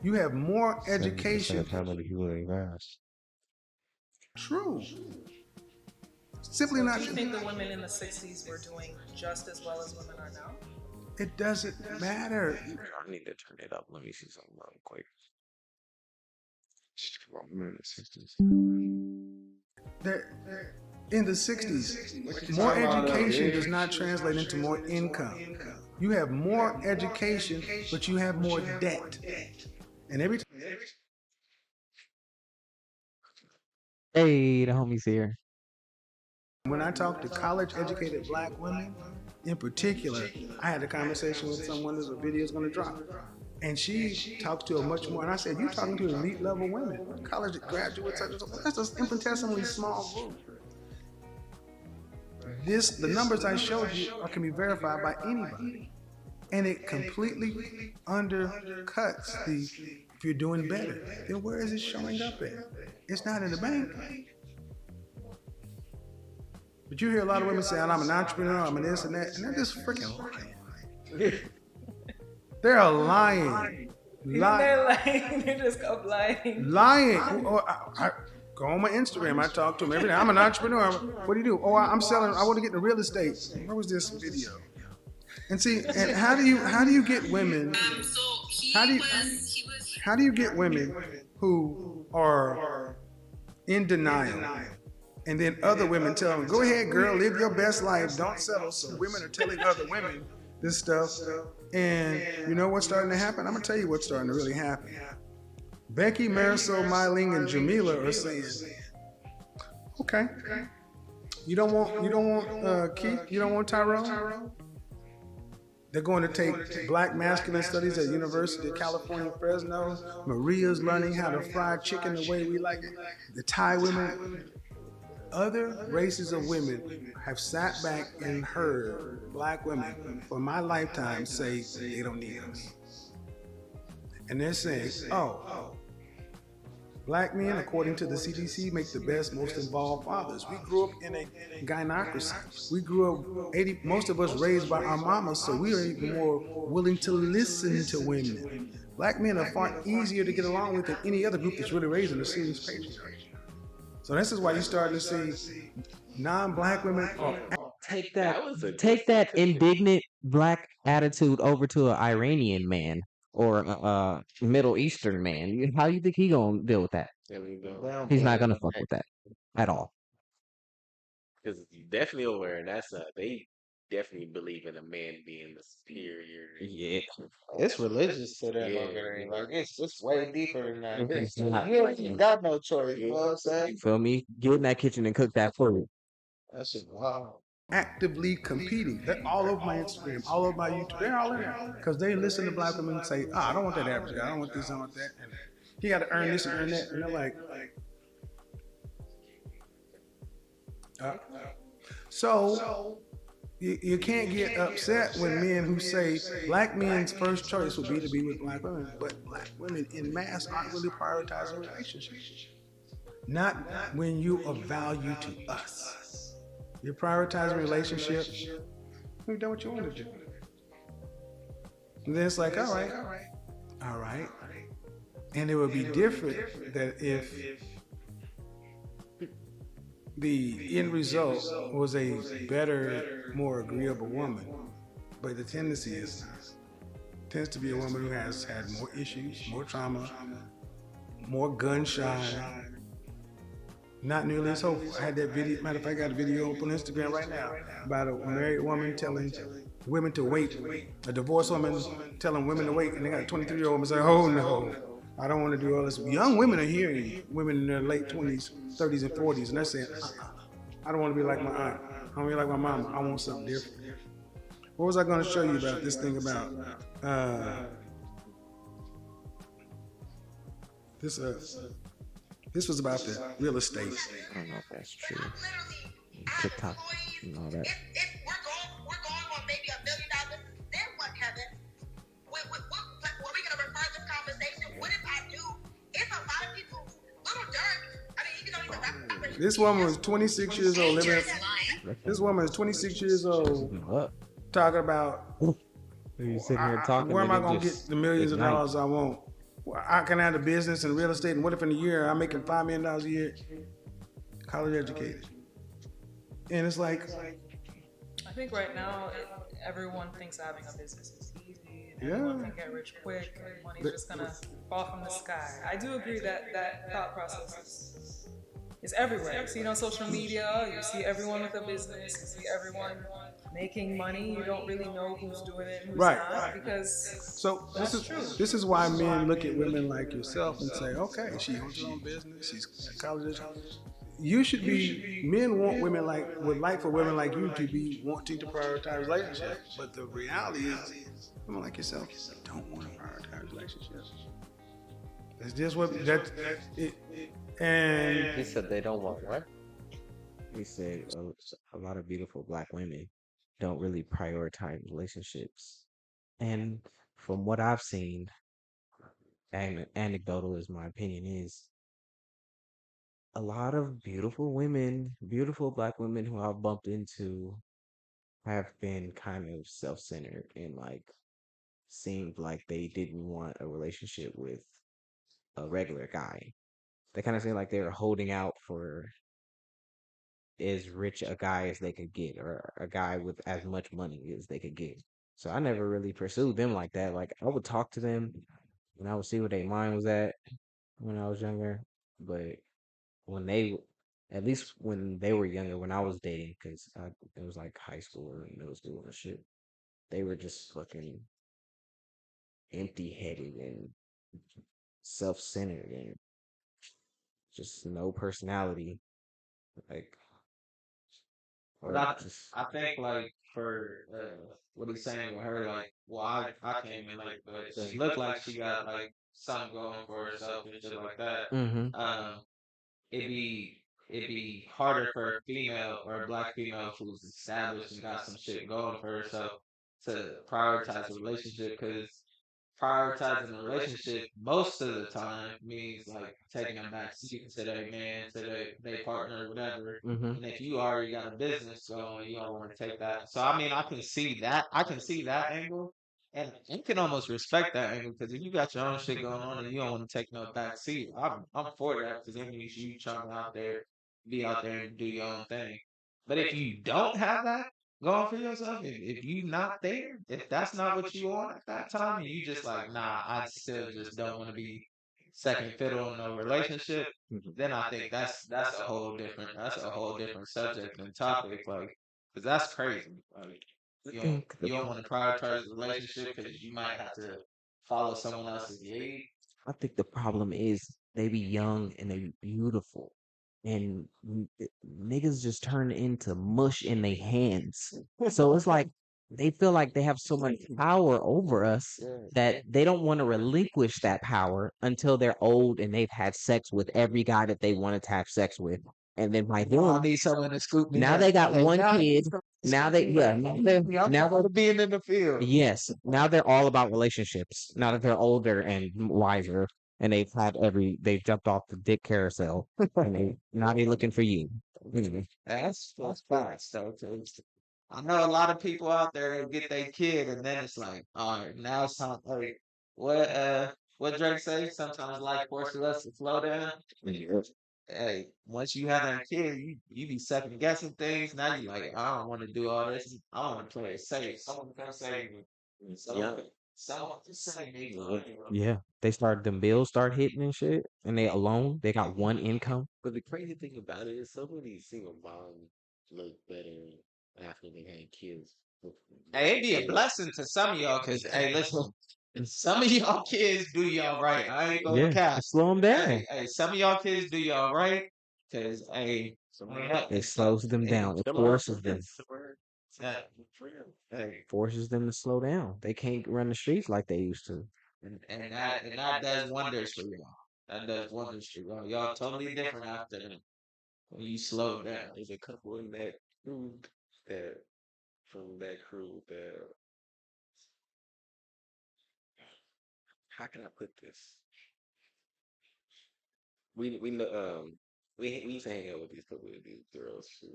You have more 70% education. of how many people they vast. True. Simply not Do you true. think the women in the 60s were doing just as well as women are now? It doesn't matter. I need to turn it up. Let me see something real quick. That in the 60s, more education does not translate into more income. You have more education, but you have more debt. And every time hey, the homies here. when I talk to college educated black women, in particular, I had a conversation with someone whose video is going to drop. And she talks to a much more, and I said, you're talking to elite level women, college graduates, that's an infinitesimally small group. The numbers I showed you can be verified by anybody. And it completely undercuts if you're doing better, then where is it showing up at? It's not in the bank. But you hear a lot of women saying, I'm an entrepreneur, I'm an this and that, and they're just freaking lying. They're lying. They're lying. They just go lying. Lying. I go on my Instagram. I talk to them every day. I'm an entrepreneur. What do you do? Oh, I'm selling. I want to get into real estate. Where was this video? And see, and how do you get women? How do you get women who are in denial? And then other women tell them, go ahead, girl, live your best life. Don't settle. So women are telling other women this stuff. And you know what's starting to happen? I'm going to tell you what's starting to really happen. Becky, Marisol, Myling, and Jamila are saying, okay, you don't want Keith? You don't want Tyrone? They're going to take black masculine studies at University of California, Fresno. Maria's learning how to fry chicken the way we like it. The Thai women. Other races of women have sat back and heard black women for my lifetime say they don't need us. And they're saying, oh, black men, according to the CDC, make the best, most involved fathers. We grew up in a gynocracy. We grew up, most of us raised by our mamas, so we are even more willing to listen to women. Black men are far easier to get along with than any other group that's really raising a serious patriarchy. So this is why you're starting to see non-black women are Take That that, was a good take that statistic. indignant black attitude over to an Iranian man or a Middle Eastern man. How you think he gonna deal with that? There we They go. don't He's not believe gonna in fuck that. with that at all. Because definitely over in that side, they definitely believe in a man being the superior. Yeah, It's religious to them Yeah, over there. Like it's way deeper than that. it's not. You ain't even got no choice. You know what I'm saying? You feel me? Get in that kitchen and cook that food. That shit wow. actively competing. They're all over my Instagram, all over my YouTube. They're all in there because they listen to black women say, "Oh, I don't want that average guy. I don't want this. I don't want that." And he got to earn this and earn that. And they're like, so you can't get upset when men who say black men's first choice would be to be with black women, but black women in mass aren't really prioritizing relationships. Not when you are value to us. You're prioritizing relationships. You've done what you want to do. And then it's like, all right. And it would be different that if the end result was a better, more agreeable woman. But the tendency tends to be a woman who has had more issues, more trauma, more gun shy, not nearly as hopeful. I had that video, matter of fact, I got a video up on Instagram right now about a married woman telling women to wait, a divorced woman telling women to wait, and they got a 23-year-old woman saying, oh no, I don't want to do all this. Young women are hearing women in their late 20s, 30s, and 40s, and they're saying, I don't want to be like my aunt. I don't want to be like my mama. I want something different. What was I going to show you about this thing about this was about the real estate. I don't know if that's true. TikTok and all that. If we're going on maybe $1 million, then what, Kevin? What we gonna refer this conversation? What if I do? It's a lot of people. Little Dirk. I mean, even though he's a rapper. This woman was 26 years old. This woman is 26 years old. What? Talking about You sitting here talking. where am I and it going to just get the millions of ignite. dollars I want? How can I have a business in real estate? And what if in a year I'm making $5 million a year? College educated. And it's like, I think right now everyone thinks having a business is easy and Yeah. everyone can get rich quick and money's just gonna fall from the sky. I do agree that thought process is everywhere. You see on social media, you see everyone with a business, you see everyone making money. You don't really know who's doing it and who's Right. not because so this is why men look at women like yourself and say, okay, she owns her own business, she's college educated. You should be, men want women would like for women like you to be wanting to prioritize relationships. But the reality is, women like yourself don't want to prioritize relationships. That's just what, and He said they don't want what? He said a lot of beautiful black women don't really prioritize relationships. And from what I've seen, and anecdotal is my opinion, is a lot of beautiful women, beautiful black women who I've bumped into have been kind of self-centered and seemed like they didn't want a relationship with a regular guy. They kind of seemed like they were holding out for as rich a guy as they could get, or a guy with as much money as they could get. So I never really pursued them like that. Like I would talk to them and I would see what their mind was at when I was younger. But when they, at least when they were younger, when I was dating, because it was like high school or middle school and shit, they were just fucking empty-headed and self-centered and just no personality. Like, But I think like for what he's saying with her, like, well, I came in like, but she looked like she got like something going for herself and shit like that. It'd be harder for a female or a black female who's established and got some shit going for herself to prioritize a relationship because prioritizing the relationship most of the time means like taking a back seat to their man, to their partner, whatever. Mm-hmm. And if you already got a business going, you don't want to take that. So I mean, I can see that. I can see that angle, and you can almost respect that angle because if you got your own shit going on and you don't want to take no back seat, I'm for that because that means you trying to out there, be out there and do your own thing. But if you don't have that going for yourself, if you not there, if that's not what you want at that time, and you just like, nah, I still just don't want to be second fiddle in no relationship, then I think that's a whole different subject and topic, like, because that's crazy. Like, you don't want to prioritize the relationship because you might have to follow someone else's lead. I think the problem is they be young and they be beautiful, and niggas just turn into mush in their hands. So it's like they feel like they have so much power over us that they don't want to relinquish that power until they're old and they've had sex with every guy that they wanted to have sex with. And then by I then, need someone to scoop me now up. they got Like, one now kid. Now they, yeah, now to being in the field. yes, now they're all about relationships. Now that they're older and wiser, and they've jumped off the dick carousel, and now they're looking for you. Mhm. That's facts though. 'Cause I know a lot of people out there that get their kid, and then it's like, all right, now it's time. Like, what Drake say? Sometimes life forces us to slow down. Hey, once you have that kid, you be second guessing things. Now you like, I don't want to do all this. I want to play it safe. Someone come save me. Someone just save me. Yeah, them bills start hitting and shit, and they alone. They got one income. But the crazy thing about it is some of these single moms look better after they had kids. Hey, it'd be a blessing to some of y'all because, hey, listen, some of y'all kids do y'all right. I ain't gonna Yeah, cap. slow them down. Hey, some of y'all kids do y'all right because, hey, It slows them down. It forces them. Hey, Forces them to slow down. They can't run the streets like they used to. and that does wonders for y'all. That does wonders for y'all. Y'all totally different after when you slow down. There's a couple in that crew that from that crew that how can I put this? We know we used to hang out with these couple of these girls who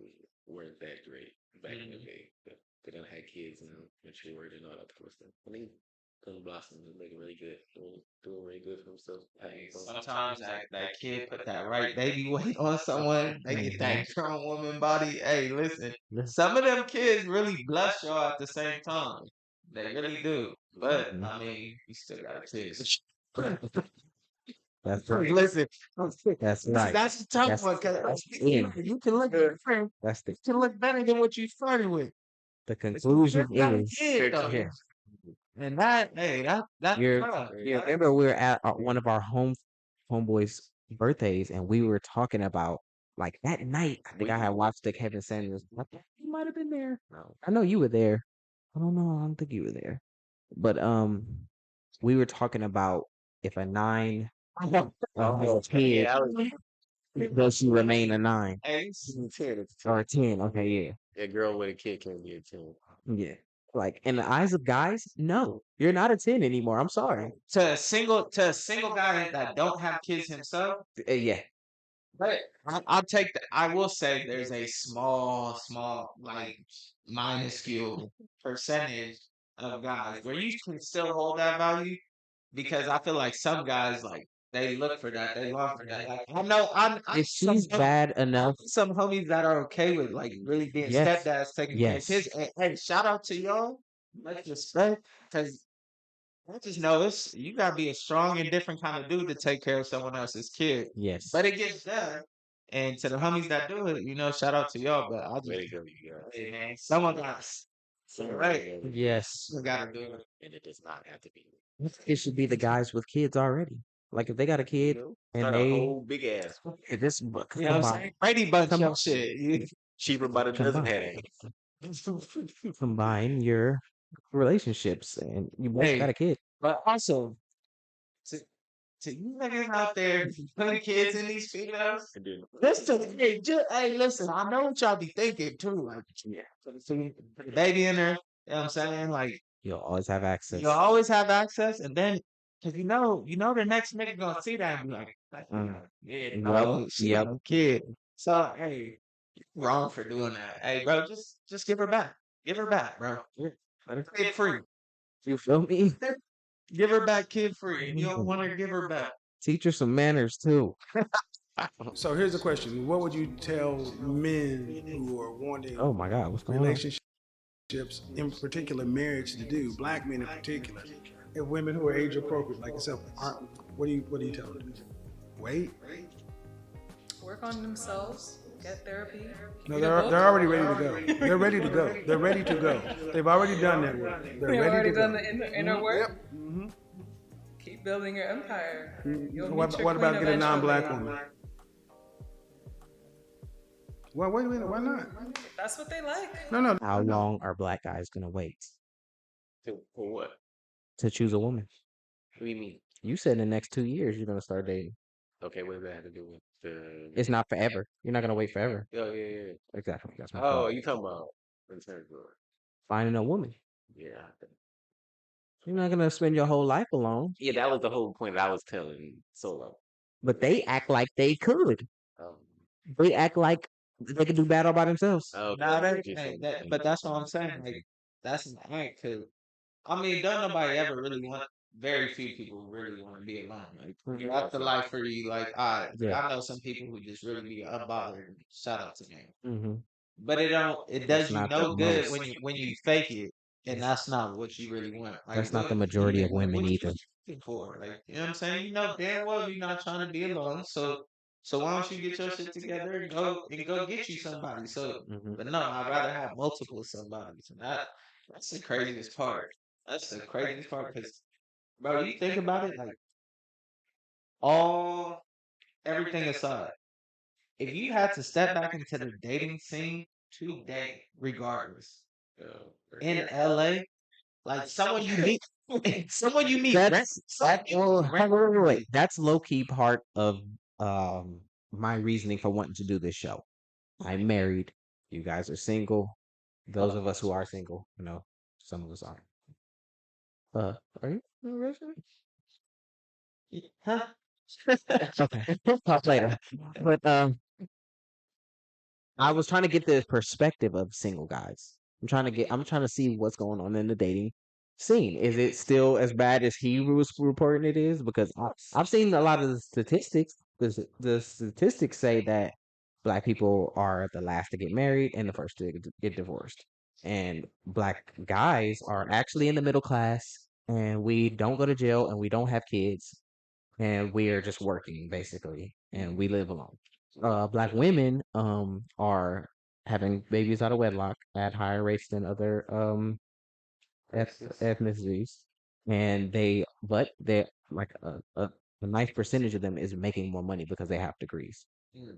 weren't that great back in the day, but they done had kids and matured and all that kind of stuff. I think Cousin Blossom is looking really good, doing really good for himself. Sometimes that kid put that right baby weight on someone. They get that grown woman body. Hey, listen, some of them kids really bless y'all at the same time. They really do. But I mean, you still got kids. That's right. Listen, That's right. that's a tough That's one because in. you can look different. That's the You can look better than what you started with. conclusion You got a is. kid though. Yeah. And that, hey, that's You're, tough. you remember we were at one of our homeboys' birthdays, and we were talking about like that night. I think I had watched the Kevin Samuals. You might have been there. No, I know you were there. I don't know. I don't think you were there. But we were talking about if a 9 or 10 does she remain a 9 Hey, 10 or a 10? Okay, yeah, a girl with a kid can't be a 10. yeah. Like in the eyes of guys, no, you're not a 10 anymore. I'm sorry. to a single guy that don't have kids himself. Yeah. But I'll take that. I will say there's a small, like minuscule percentage of guys where you can still hold that value because I feel like some guys like they look for that, they long for that. Like I know If she's bad enough, some homies that are okay with like really being yes, stepdads taking care of yes, kids. And, hey, shout out to y'all. Much respect because I just know you gotta be a strong and different kind of dude to take care of someone else's kid. yes. But it gets done. And to the homies that do it, shout out to y'all. But I Way to just, go, you guys. hey man, someone got right. Yes. You gotta do it. And it does not have to be. It should be the guys with kids already. Like if they got a kid and Start a they whole big ass. this You know what I'm saying? Brady Bunch your shit. Cheaper by the dozen combine, head. combine your relationships and you both got Hey, a kid. but also to, to you niggas out there putting kids in these females. Listen, hey, listen, I know what y'all be thinking too. Like, yeah, put the baby in there. You know what I'm saying? Like, You'll always have access. You'll always have access, and then because the next nigga gonna see that and be like, yeah, no, she got no kid. So hey, you're wrong for doing that. Hey, bro, just give her back. Give her back, bro. Let her kid free. You feel me? Give her back kid free. If you don't want her, give her back. Teach her some manners too. So here's the question: what would you tell men who are wanting Oh my God, what's going on? relationships, in particular marriage, to do? Black men in particular, and women who are age appropriate like yourself aren't. What do you tell them? Wait. Work on themselves. Get therapy. No, read a they're book. already ready to go. They're ready to go. They're ready to go. They've already done that work. They're They've ready already to done go. the inner work. Yep. Mm-hmm. Keep building your empire. You'll meet What your about queen get a non-black eventually. woman? Well, wait a minute. Why not? If that's what they like. No. How long are black guys gonna wait For what? to choose a woman? What do you mean? You said in the next 2 years you're gonna start dating. Okay, what does that have to do with the? It's not forever. You're not gonna wait forever. Oh yeah. Exactly. That's my Oh, point. you talking about in terms of Finding a woman. yeah. You're not gonna spend your whole life alone. Yeah, that was the whole point I was telling Solo. But they act like they could. Um, They act like they could do battle by themselves. okay, Nah, what you saying. but that's what I'm saying. Like, that's an act. Cause I mean, don't nobody ever really want. Very few people really want to be alone. Like, that's the life for you. Like, I know some people who just really be unbothered. Shout out to them. Mm-hmm. But it That's does you not no the good most. when you fake it, and that's not what you really want. Like, That's not the majority of women what you either. looking for? Like, you know what I'm saying? You know damn well you're not trying to be alone. So why don't you get your shit together and go get you somebody? So, Mhm. but no, I'd rather have multiple somebodies. And that's the craziest part. That's the craziest part because, bro, you think about it, like all everything aside, if you had to step back into the dating scene today, regardless, in LA, like someone you meet, Wait. That's low key part of my reasoning for wanting to do this show. I'm married. You guys are single. Those of us who are single, some of us aren't. Are you originally? Huh? Okay, talk later. But I was trying to get the perspective of single guys. I'm trying to see what's going on in the dating scene. Is it still as bad as he was reporting it is? Because I've seen a lot of the statistics. The statistics say that black people are the last to get married and the first to get divorced. And black guys are actually in the middle class, and we don't go to jail, and we don't have kids, and we are just working basically, and we live alone. Black women are having babies out of wedlock at higher rates than other ethnicities, and they like a nice percentage of them is making more money because they have degrees.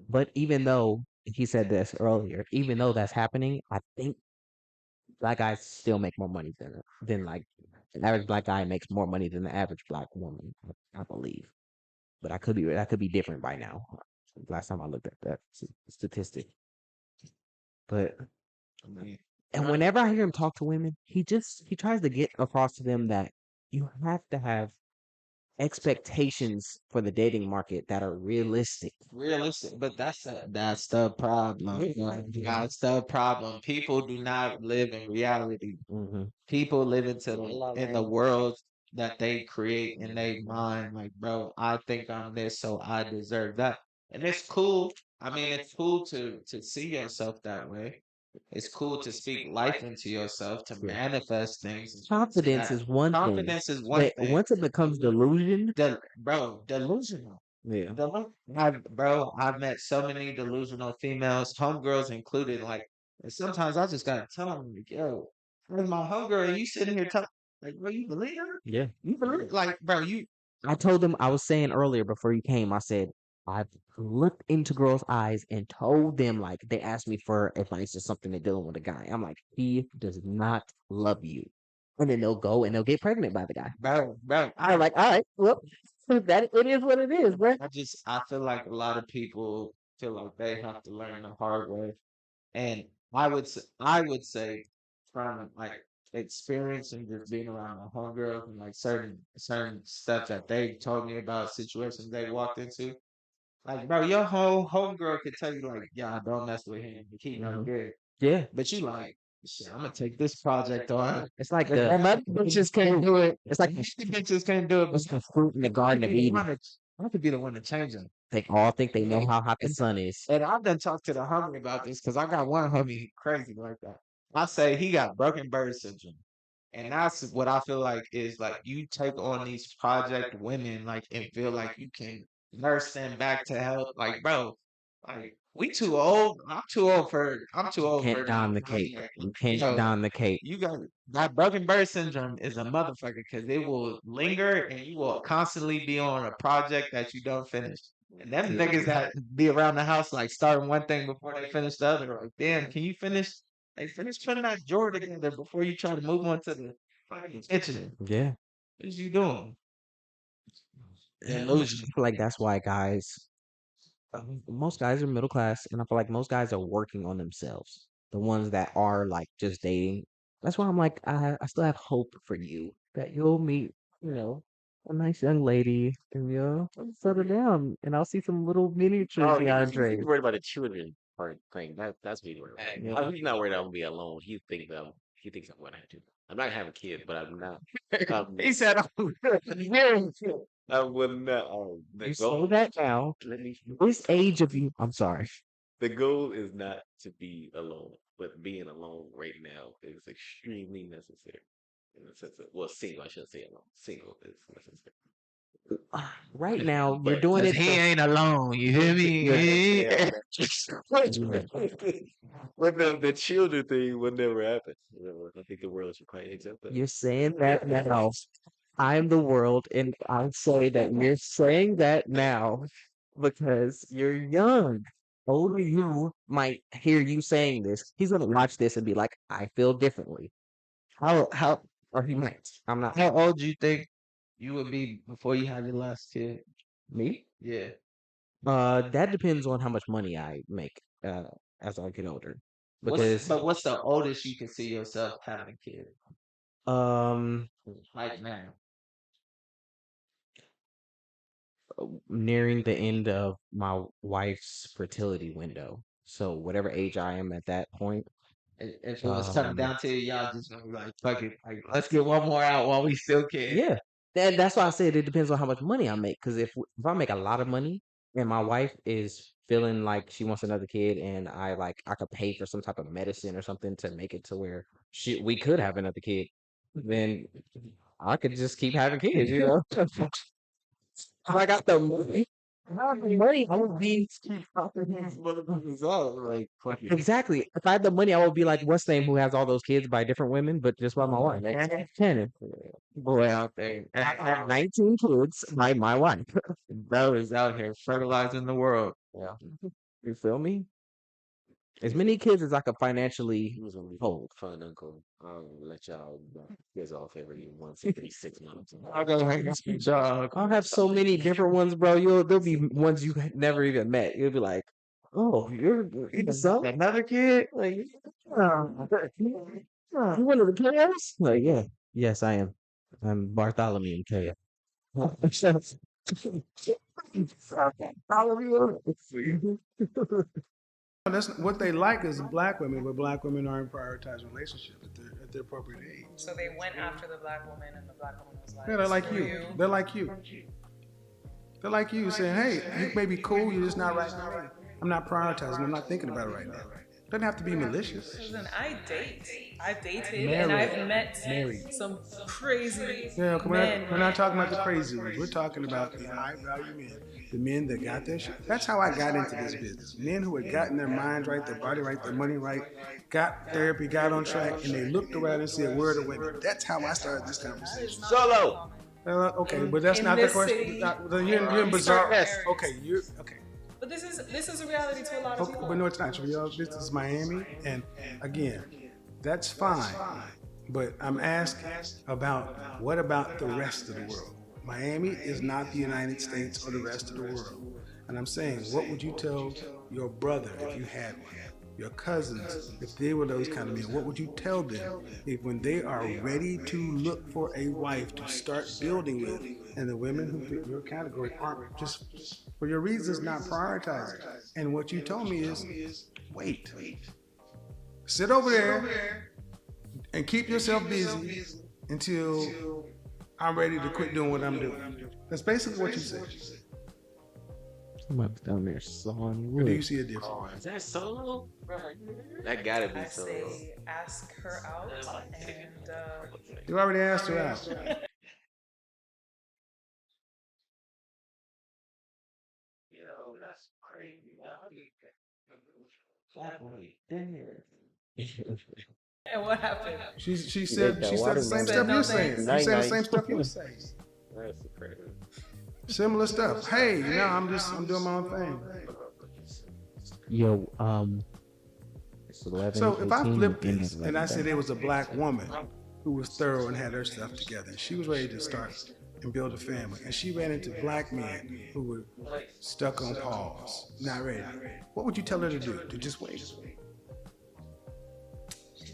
But even though he said this earlier, even though that's happening, I think black guys still make more money than like an average black guy makes more money than the average black woman, I believe. But that could be different by now. Last time I looked at that statistic. But and whenever I hear him talk to women, he tries to get across to them that you have to have expectations for the dating market that are realistic. Realistic, but that's the problem. That's the problem. People do not live in reality. Mm-hmm. People live in the world that they create in their mind. Like, bro, I think I'm this, so I deserve that. And it's cool. I mean, it's cool to see yourself that way. It's cool to speak life into yourself, to manifest things. Confidence is one thing. Confidence is one But thing. once it becomes delusion, Bro, delusional. yeah. I've met so many delusional females, homegirls included. Like, and sometimes I just gotta tell them, like, yo, where's my homegirl? And you sitting here telling, like, bro, you believe her? Yeah. You believe, like, bro, I told them, I was saying earlier before you came, I said, I've looked into girls' eyes and told them, like, they asked me for advice or something they're dealing with a guy. I'm like, he does not love you. And then they'll go and they'll get pregnant by the guy. bro. I'm like, all right, well, it is what it is, bro. I feel like a lot of people feel like they have to learn the hard way. And I would say from like experience and just being around my homegirls and like certain stuff that they told me about situations they walked into. Like, bro, your whole homegirl could tell you like, yeah, don't mess with him. He not good. Yeah. But you like, shit, I'm gonna take this project on. It's like the other bitches can't do it. It's like the bitches can't do it. But the fruit in the Garden of Eden. I could be the one to change them. They all think they know how hot the sun is. And I've done talked to the homie about this because I got one homie crazy like that. I say he got broken bird syndrome. And that's what I feel like is like you take on these project women like and feel like you can nurse them back to health. Like, bro, like we too old. I'm too old for Can't don the cape. You can't So, don the cape. you got that broken bird syndrome is a motherfucker because it will linger and you will constantly be on a project that you don't finish. And them niggas that be around the house like starting one thing before they finish the other. Like, damn, can you finish? Like, finish putting that drawer together before you try to move on to the fucking kitchen. Yeah. What is you doing? I feel like that's why most guys are middle class, and I feel like most guys are working on themselves. The ones that are like just dating. That's why I'm like, I still have hope for you that you'll meet, a nice young lady, and you'll settle down, and I'll see some little miniatures Oh, DeAndre. he's worried about the children part thing. That's me worried about. Yeah. He's not worried I'm gonna be alone. He thinks I'm gonna have to. I'm not gonna have a kid, but I'm not. He said, I will not. The You goal, say that now. This age of you, I'm sorry. the goal is not to be alone, but being alone right now is extremely necessary. In the sense of, well, single. I shouldn't say alone. Single is necessary. Right now, you're But doing it. he ain't alone. You hear me? Yeah. But the children thing will never happen. I think the world should quite accept that. You're saying that now. I'm the world, and I say that you're saying that now because you're young. Older you might hear you saying this. He's gonna watch this and be like, "I feel differently." How, or he might. I'm not. How old do you think you would be before you had your last kid? Me? Yeah. That depends on how much money I make. As I get older, What's because what's the oldest you can see yourself having a kid? um, Like now. nearing the end of my wife's fertility window. So whatever age I am at that point, If it was coming down to it, y'all just gonna be like, fuck it. Like, let's get one more out while we still can. yeah, that's why I said it depends on how much money I make. Because if I make a lot of money and my wife is feeling like she wants another kid, and I could pay for some type of medicine or something to make it to where we could have another kid, then I could just keep having kids. If I got the money. I would be exactly. If I had the money, I would be like what's name who has all those kids by different women, but just by my wife. Cannon. Boy out there. I have 19 kids by my wife. Bro is out here fertilizing the world. Yeah. You feel me? As many kids as I could financially It was gonna be hold. fun, Uncle. I'll let y'all guys off every once every 6 months. I'll go hang out with y'all. I'll have so many different ones, bro. There'll be ones you never even met. You'll be like, oh, you're son? Another kid? Like, you one of the kids? Like, yeah. Yes, I am. I'm Bartholomew K. That's what they like is black women, but black women aren't prioritizing relationships at their appropriate age. So they went after the black woman, and the black woman was like, Yeah, they're like "Screw you. They're like you. They're like you, saying, "Hey, you may be cool, you're just not right now. I'm not prioritizing. I'm not thinking about it right now." Doesn't have to be malicious. Listen, I've dated, and I've met some crazy Yeah, men. we're not talking about the crazy ones. We're talking about the high value men, the men that got their shit. That's how I got into this business. Men who had gotten their minds right, their body right, their money right, got therapy, got on track, and they looked around and said, "Where are the women?" That's how I started this conversation. Solo. Okay, but that's In not the this question. city, You're in bizarre. Okay, okay. But this is a reality to a lot of people. But no, it's not. This is Miami, and again, that's fine. But I'm asking about what about the rest of the world? Miami is not the United States or the rest of the world. And I'm saying, what would you tell your brother if you had one? your cousins, if they were those kind of men, what would you tell them if when they are ready to look for a wife to start building with, and the women who fit your category aren't just for your reasons not prioritizing? And what you told me is, wait, sit over there and keep yourself busy until I'm ready to quit doing what I'm doing. That's basically what you said. Somebody's down there sawing Or do you wood. see a difference? Oh, is that solo? That gotta be I solo. say ask her out, and You already asked her out. Yo, that's crazy. Flatly there. and what happened? She said the same stuff no you're saying. thanks. You said the same stuff you're saying. That's crazy. Similar stuff. Hey, I'm doing my own thing. Yo, it's 11. So if I 18, flipped and this it's and I 11. said it was a black woman who was thorough and had her stuff together, and she was ready to start and build a family, and she ran into black men who were stuck on pause, not ready, what would you tell her to do? To just wait? She's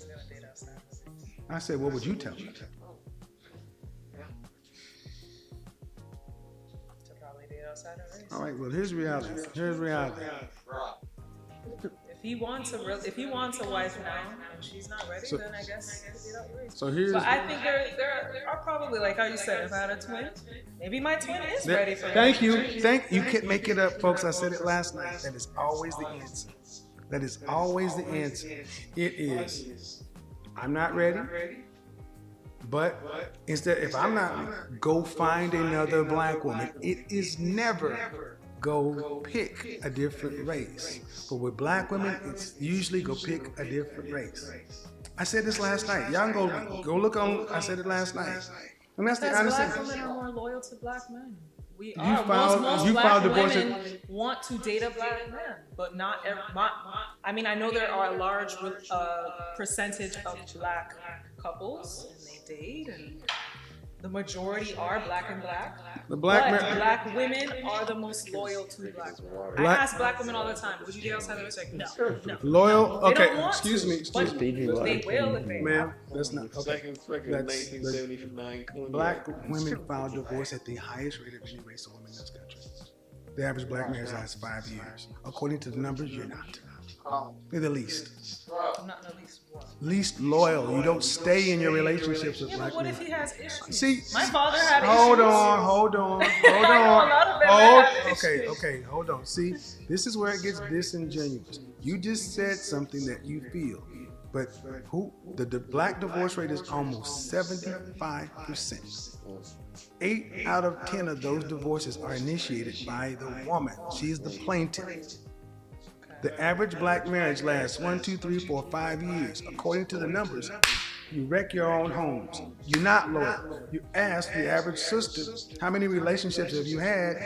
gonna date outside. I said, what would you tell her? To probably date outside her race. All right, well, here's reality. Here's reality. If he wants a wife now and she's not ready, then I guess he could date out your race. So here's. But I think there are probably, like how you said, if I had a twin, maybe my twin is ready for Thank you. marriage. You can't make it up, folks. I said it last night. That is always the answer. That is always the answer. It is, I'm not ready. But instead, if I'm not, go find another black woman. It is never go pick a different race. But with black women, it's usually go pick a different race. I said this last night. Y'all go look on. I said it last night. And that's the Because honest black thing. women are more loyal to black men. We You are. filed- Most you black filed divorce women want to date a black man, but not every. I mean, I know there are a large percentage of black couples, and they date, and the majority are black and black. The black but man- black women are the most loyal to black men. I Black- ask black women all the time, would you date outside of this? Like, no. Loyal. They Okay, don't want excuse to, me. but Excuse me. they will if they Ma'am, that's not okay. Second That's 1979 black women file divorce at the highest rate of any race of women in this country. The average black marriage lasts 5 years. According to the numbers, you're not. You're the least. I'm not the least one. Least loyal. You don't stay in your relationships with Yeah, black but what men. if he has issues? See, my father had hold issues. on, hold on, hold I know a on. lot of them have Okay, issues. okay, hold on. See, this is where it gets disingenuous. You just said something that you feel, but the black divorce rate is almost 75%. 8 out of 10 of those divorces are initiated by the woman. She's the plaintiff. The average black marriage lasts 1, 2, 3, 4, 5 years. According to the numbers, you wreck your own homes. You're not loyal. You ask the average sister, how many relationships have you had?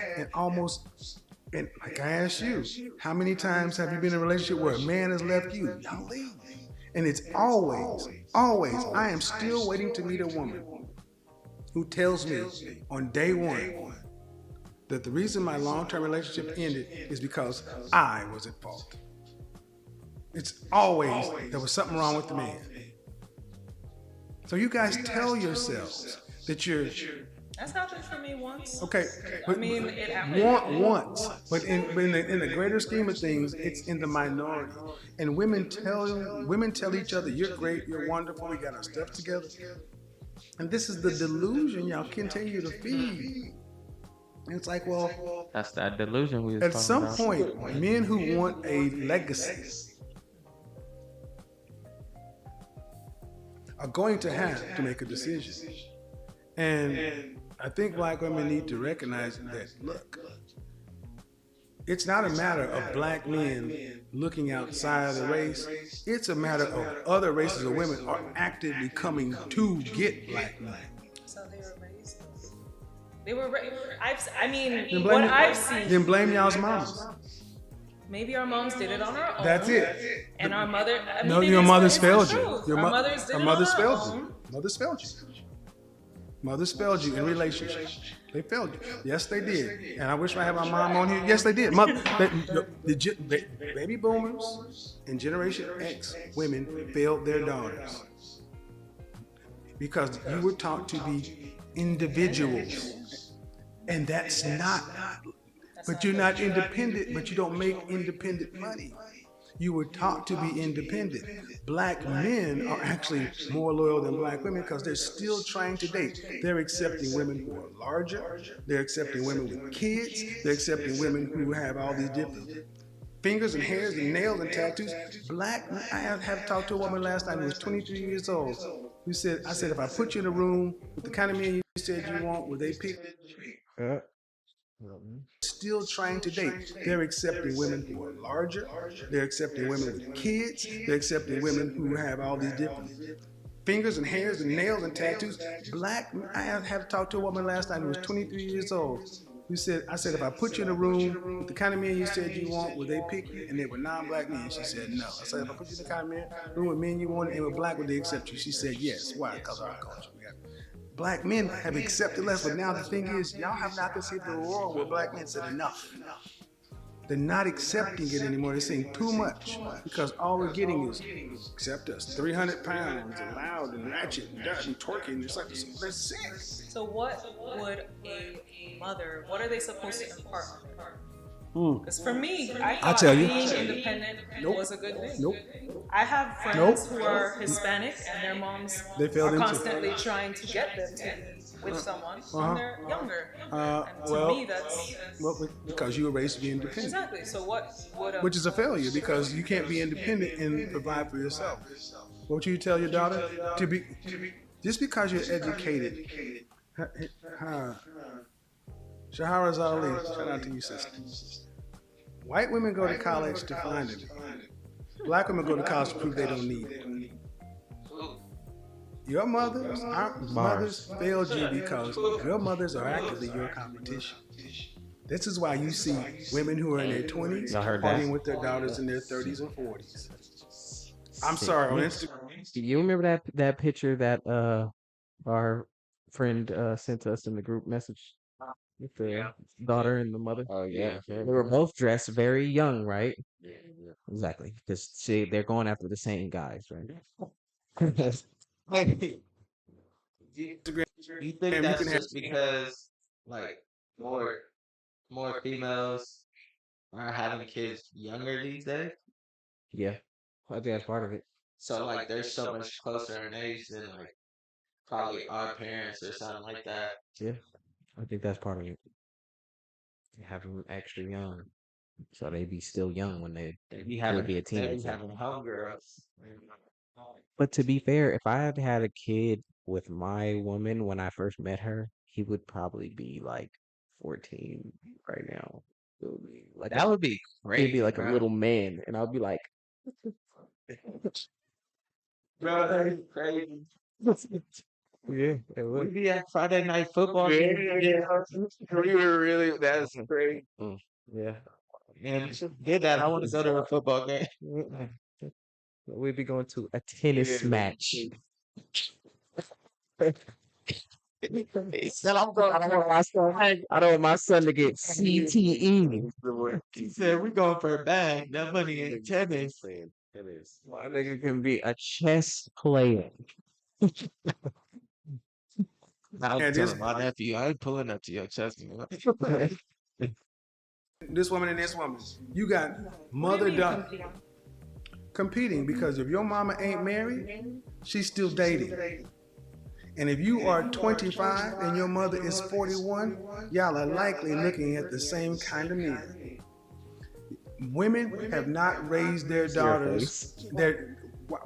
And like I asked you, how many times have you been in a relationship where a man has left you? Y'all leave. And it's always, I am still waiting to meet a woman who tells me on day one that the reason my long-term relationship ended is because I was at fault. It's always there was something wrong with the man. So you guys tell yourselves that you're That's happened for me once. okay. I mean, it happened. Once, but in the greater scheme of things, it's in the minority. And women tell each other, "You're great, you're wonderful, we got our stuff together." And this is the delusion y'all continue to feed. And it's like, well, That's that delusion we was at talking some about. point, men who want a legacy are going to have to make a decision. And I think black women need to recognize that, look, it's not a matter of black men looking outside of the race. It's a matter of other races of women are actively coming to get black men. So they were raised. They were raised. I mean, Then what blame, I've seen. then blame y'all's mamas. Maybe our moms did it on our own. That's it. And our mother. I mean, No, it your is- mother's it's the failed you. truth. Your Our mothers did her it mother's on our failed own. you. Mother's failed you. Mother's failed you in relationships. They failed you. Yes, they did. And I wish I had my mom on here. Yes, they did. Baby boomers and Generation X women failed their daughters because you were taught to be individuals. And that's not, but you're not independent, but you don't make independent money. You were taught to be independent. Black men are actually more loyal than black women because they're still trying to date. They're accepting women who are larger. They're accepting women with kids. They're accepting women who have all these different fingers and hairs and nails and tattoos. I have talked to a woman last night who was 23 years old who said, I said, if I put you in a room with the kind of men you said you want, would they pick? Still trying to date. They're accepting women who are larger. They're accepting women with kids. They're accepting women who have all these different fingers and hairs and nails and tattoos. I have talked to a woman last night who was 23 years old who said, I said, if I put you in a room with the kind of men you said you want, would they pick you? And they were non-black men. She said, no. I said, if I put you in the kind of room with men you want and were black, would they accept you? She said, yes. Why? Because of our culture. Black men have accepted less, but now the thing is, y'all have not conceived the world where black men said enough. They're not accepting it anymore. They're saying too much because all we're getting is accept us. 300 pounds and loud and ratchet and dirt and twerking. It's like they're sick. So what would a mother? What are they supposed to impart on their? Because for me, I thought being independent was a good thing. I have friends who are Hispanic and their moms are constantly trying to get them to be with someone when they're younger. And to me, that's... because you were raised to be independent. Exactly. So what would which is a failure because you can't be independent and provide for yourself. What would you tell your daughter? To be just because you're educated. Shahara's Ali, shout out to you, sister. White women go to college to find it. Black women go to college to prove they don't need it. Your mothers, our mothers failed you because your mothers are actively your competition. This is why you see women who are in their 20s partying with their daughters in their 30s and 40s. I'm sorry, on Instagram. You remember that picture that our friend sent us in the group message with the daughter and the mother? Oh yeah. They were both dressed very young, right? Yeah. Exactly, because they're going after the same guys, right? You think that's just because like more females are having kids younger these days? Yeah, I think that's part of it. So like they're so much closer in age than like probably our parents or something like that. Yeah, I think that's part of it. They have them extra young, so they be still young when they be a teenager. Having homegirls. But to be fair, if I had had a kid with my woman when I first met her, he would probably be like 14 right now. It would be like That would be great. he'd be like a little man, and I'll be like, Bro, that's crazy. yeah, it would. We'd be at Friday night football. We were really, that's great. Yeah, And did that. I want to go to a football game. we'd be going to a tennis match. Said I'm going. I don't want my son to get CTE. He said we're going for a bag. That money ain't tennis. My nigga can be a chess player. I was telling my nephew, I ain't pulling up to your chest. This woman and this woman. You got mother-daughter competing because if your mama ain't married, she's still dating. And if you are 25 and your mother is 41, y'all are likely looking at the same kind of men. Women have not raised their daughters.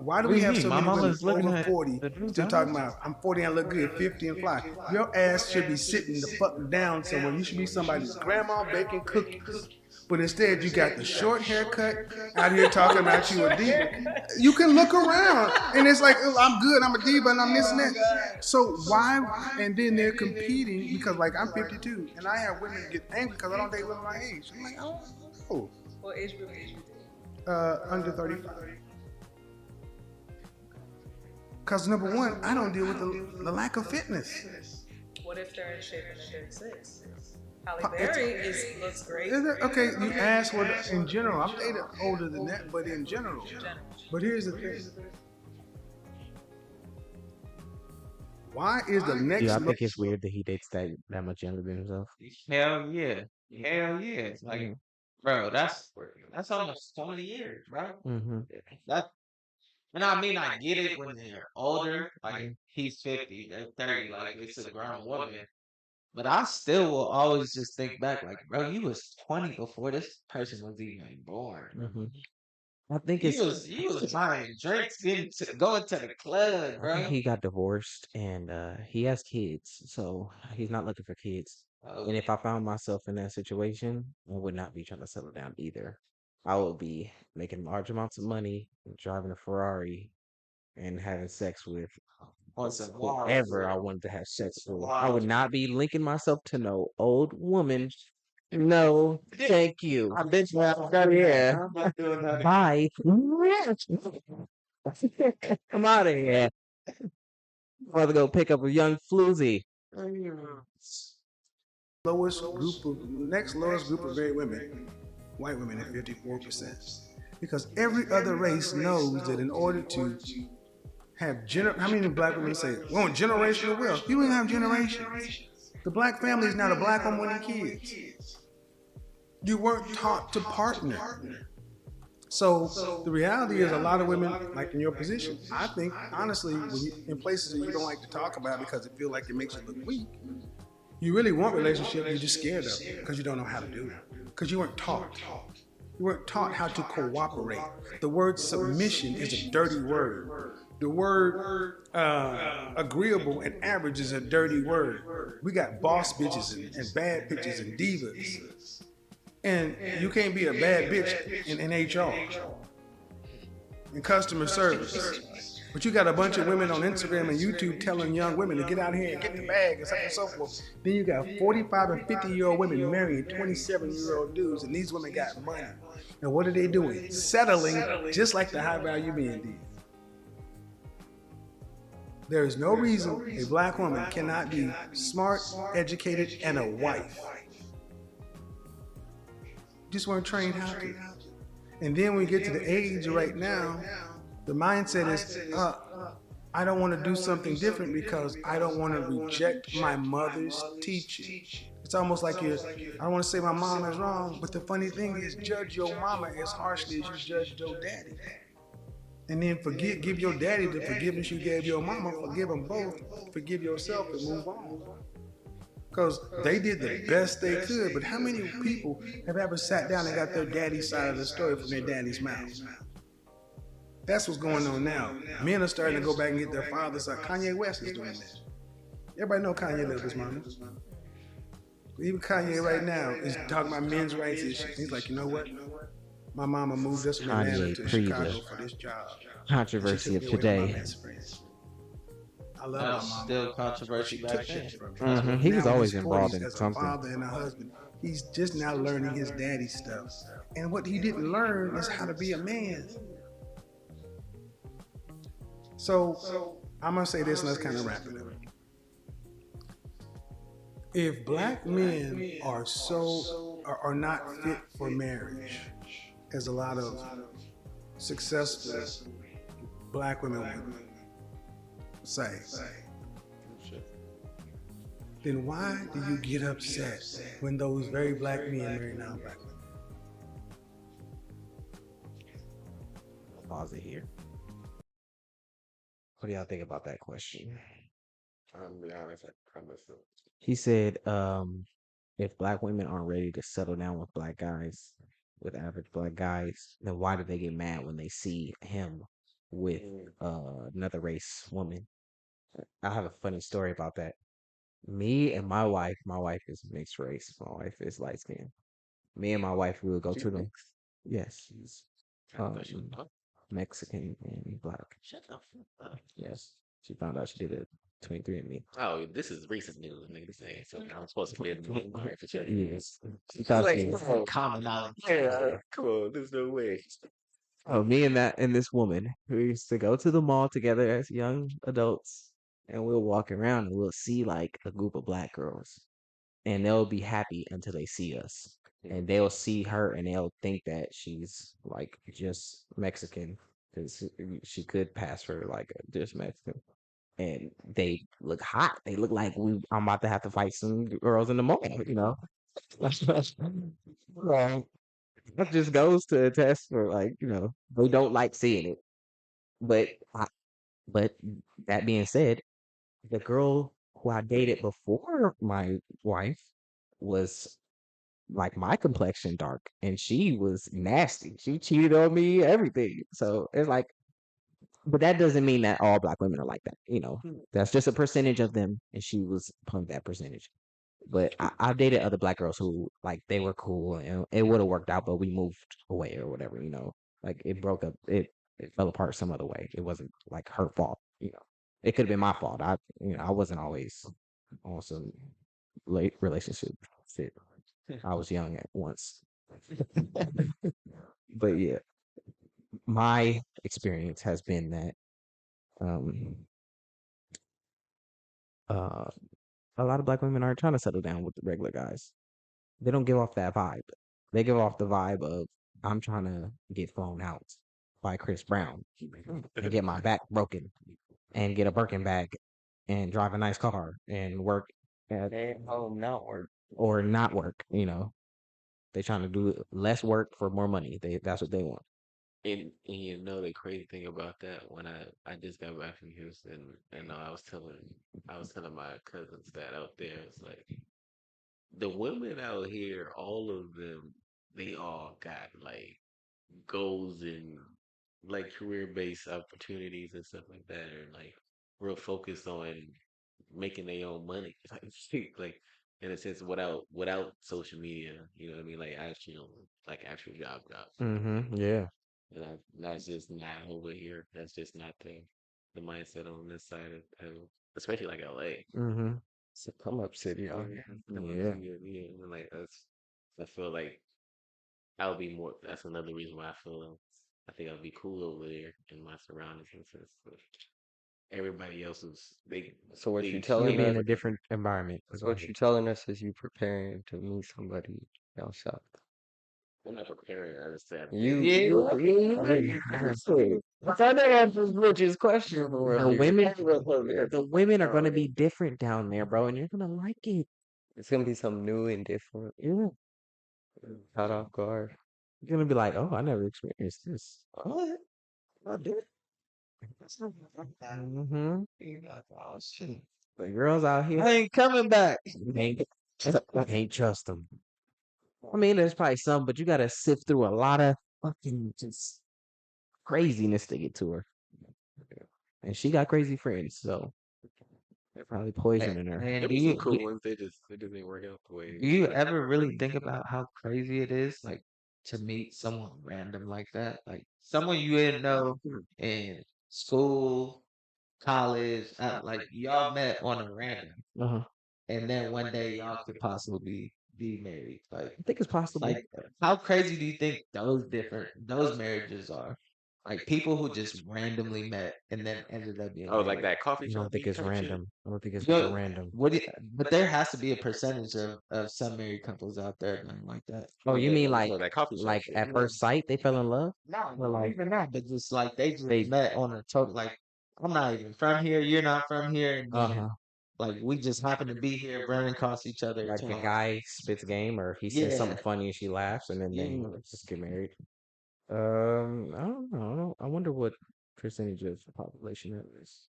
Why do we have so many women over 40 still talking about, I'm 40 and I look good, 50 and fly? Your ass should be sitting the fuck down somewhere. You should be somebody's grandma baking cookies. But instead, you got the short haircut out here talking about you a diva. You can look around, and it's like, oh, I'm good, I'm a diva, and I'm this and that. So why? And then they're competing because, like, I'm 52, and I have women get angry because I don't date women my age. I'm like, oh. What age group is you? Under 35. Because number one, I don't deal with the lack of fitness. What if they're in shape and they're 36? Halle Berry looks great. Okay, you asked what in general. I'm dating older than that, but in general. But here's the thing. Why is the next? Yeah, I think it's weird that he dates that much younger than himself. Hell yeah. Hell yeah. Like, bro, that's almost 20 years, bro. Mm-hmm. That, and I mean, I get it when they're older, like he's 50, they're 30, like it's a grown woman. But I still will always just think back, like, bro, you was 20 before this person was even born. Mm-hmm. I think You was buying drinks, going to the club, I bro. think he got divorced and he has kids, so he's not looking for kids. And if I found myself in that situation, I would not be trying to settle down either. I would be making large amounts of money, driving a Ferrari, and having sex with whoever I wanted to have sex with. I would not be linking myself to no old woman. No, thank you. I bet you have Yeah. I'm not doing that. Bye. Come out of here. I'm about to go pick up a young floozy. Next lowest group of very women, white women at 54%. Because every other race knows that in order to have how many black women say, we want generational wealth? You ain't have generations. The black family is not a black woman and kids. You weren't taught to partner. So the reality is a lot of women, like in your position, I think, honestly, when in places that you don't like to talk about because it feels like it makes you look weak, you really want relationship, you're just scared of it because you don't know how to do it. Because you weren't taught. You weren't taught how to cooperate. The word submission is a dirty word. The word agreeable and average is a dirty word. We got boss bitches and bad bitches and divas. And you can't be a bad bitch in HR, in customer service. But you got a bunch of women on Instagram and YouTube telling young women to get out here and get the bag and so on and so forth. Then you got 45 and 50-year-old women marrying 27-year-old dudes, and these women got money. And what are they doing? Settling just like the high value men did. There is no reason a black woman cannot be smart, educated, and a wife. Just weren't trained how to. And then when we get to the age right now, the mindset is, I don't want to do something different because I don't want to reject my mother's teaching. It's almost like I don't want to say my mom is wrong, but the funny thing is, judge your mama as harshly as you judged your daddy. And then give your daddy the forgiveness you gave your mama, forgive them both, forgive yourself and move on. Because they did the best they could, but how many people have ever sat down and got their daddy's side of the story from their daddy's mouth? That's what's going on now. Men are starting to go back and get their father's side. Kanye West is doing that. Everybody know Kanye loves his mama. Even Kanye right now is talking about men's rights issues. He's like, you know what? My mama moved us from Atlanta to Chicago for this job. Controversy of today. I love my mama. Still controversy back then. Mm-hmm. He was always involved in as a something. father and a husband. He's just now learning his daddy stuff. And what he didn't learn is how to be a man. So I'm gonna say this and let's kind of wrap it up. If black men are not fit for marriage, as a lot of successful black women would say, then why do you get upset when those very black men marry non-black women? Pause it here. What do y'all think about that question? I'm be honest, I promise. He said, if black women aren't ready to settle down with black guys, with average black guys, then why do they get mad when they see him with another race woman? I have a funny story about that. Me and my wife is mixed race. My wife is light skinned. Me and my wife, we would go to them. Yes, she's Mexican and black. Shut the fuck up. Yes, she found out she did it 23andMe. Oh, this is recent news, nigga. Saying so. I'm supposed to be in the for sure. Yes, she thought she was common knowledge. Yeah, come on, there's no way. Oh, me and this woman, we used to go to the mall together as young adults, and we'll walk around and we'll see like a group of black girls, and they'll be happy until they see us, and they'll see her and they'll think that she's like just Mexican because she could pass for like just Mexican. And they look hot. They look like I'm about to have to fight some girls in the mall, you know. Right. That just goes to attest for like, they don't like seeing it. But but that being said, the girl who I dated before my wife was like my complexion dark, and she was nasty. She cheated on me, everything. So it's like, but that doesn't mean that all black women are like that. That's just a percentage of them, and she was among that percentage. But I've dated other black girls who like they were cool and it would have worked out, but we moved away or whatever. Like it broke up. It fell apart some other way. It wasn't like her fault. It could have been my fault. I wasn't always on some late relationship shit. I was young at once. But yeah, my experience has been that um uh a lot of black women aren't trying to settle down with the regular guys. They don't give off that vibe. They give off the vibe of I'm trying to get flown out by Chris Brown and get my back broken and get a Birkin bag and drive a nice car and work at Not work. or not work. They trying to do less work for more money. That's what they want. And the crazy thing about that, when I just got back from Houston, and I was telling my cousins that out there, it's like the women out here, all of them, they all got like goals and like career based opportunities and stuff like that, or like real focused on making their own money, like in a sense without social media. You know what I mean? Like actual jobs. Yeah. And that's just not over here. That's just not the mindset on this side of especially like LA. It's a come up city out here. Yeah. Yeah, and like I feel like I would be more. That's another reason why I think I'll be cool over there in my surroundings and stuff. But everybody else is So what they you You'll telling be in us? a different environment. What you telling us is you preparing to meet somebody down south. I'm not preparing. I just said I'm trying to answer Rich's question. The women are gonna be different down there, bro, and you're gonna like it. It's gonna be something new and different. Yeah. Caught off guard. You're gonna be like, oh, I never experienced this. What? I did. Mm-hmm. Oh shit. The girls out here I ain't coming back. ain't, ain't trust them. I mean, there's probably some, but you gotta sift through a lot of fucking just craziness to get to her. And she got crazy friends, so they're probably poisoning her. And there be some cool ones. They just didn't work out the way. do you ever really think about how crazy it is, like to meet someone random like that, like someone you didn't know in school, college, like y'all met on a random, Uh-huh. and then one day y'all could possibly be married. Like, I think it's possible. like how crazy do you think those marriages are? Like people who just randomly met and then ended up being Oh, like married. that coffee I shop don't think meet it's type shit. random. I don't think it's Yo, random. but there has to be a percentage of some married couples out there doing like that. Oh, you mean like that coffee shop shit. at first sight they fell in love? No, Or like even that, but just like they just they met on a total, like I'm not even from here, you're not from here, and then uh-huh. like we just happen to be here running across each other. Like the talking. guy spits game or he says something Yeah. funny and she laughs and then they Yeah. just get married. I don't know. I wonder what percentage of the population that is.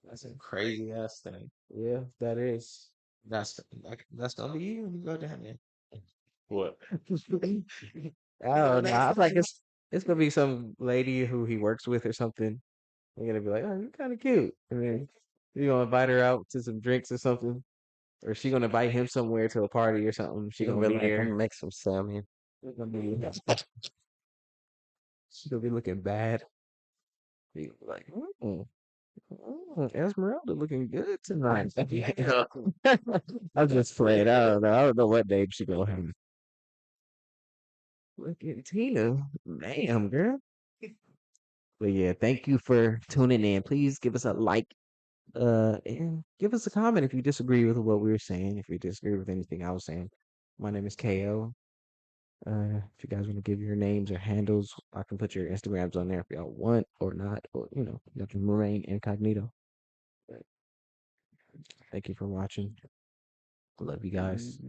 That's a crazy ass thing. Yeah, that is. That's gonna be you when you go down there. What? I don't know. I like it's gonna be some lady who he works with or something. You're gonna be like, oh, you're kind of cute, and then you're gonna invite her out to some drinks or something, or she gonna invite him somewhere to a party or something. She You're gonna gonna be be like, I'm there. gonna make some salmon. She's gonna be, she gonna be looking bad. Be like, Esmeralda looking good tonight. I'm just playing. I don't know. I don't know what name she gonna have. Look at Tina. Damn, girl. But yeah, thank you for tuning in. Please give us a like And give us a comment if you disagree with what we were saying, if you disagree with anything I was saying. My name is KO. If you guys want to give your names or handles, I can put your Instagrams on there if y'all want or not, or y'all can remain incognito. But thank you for watching. Love you guys.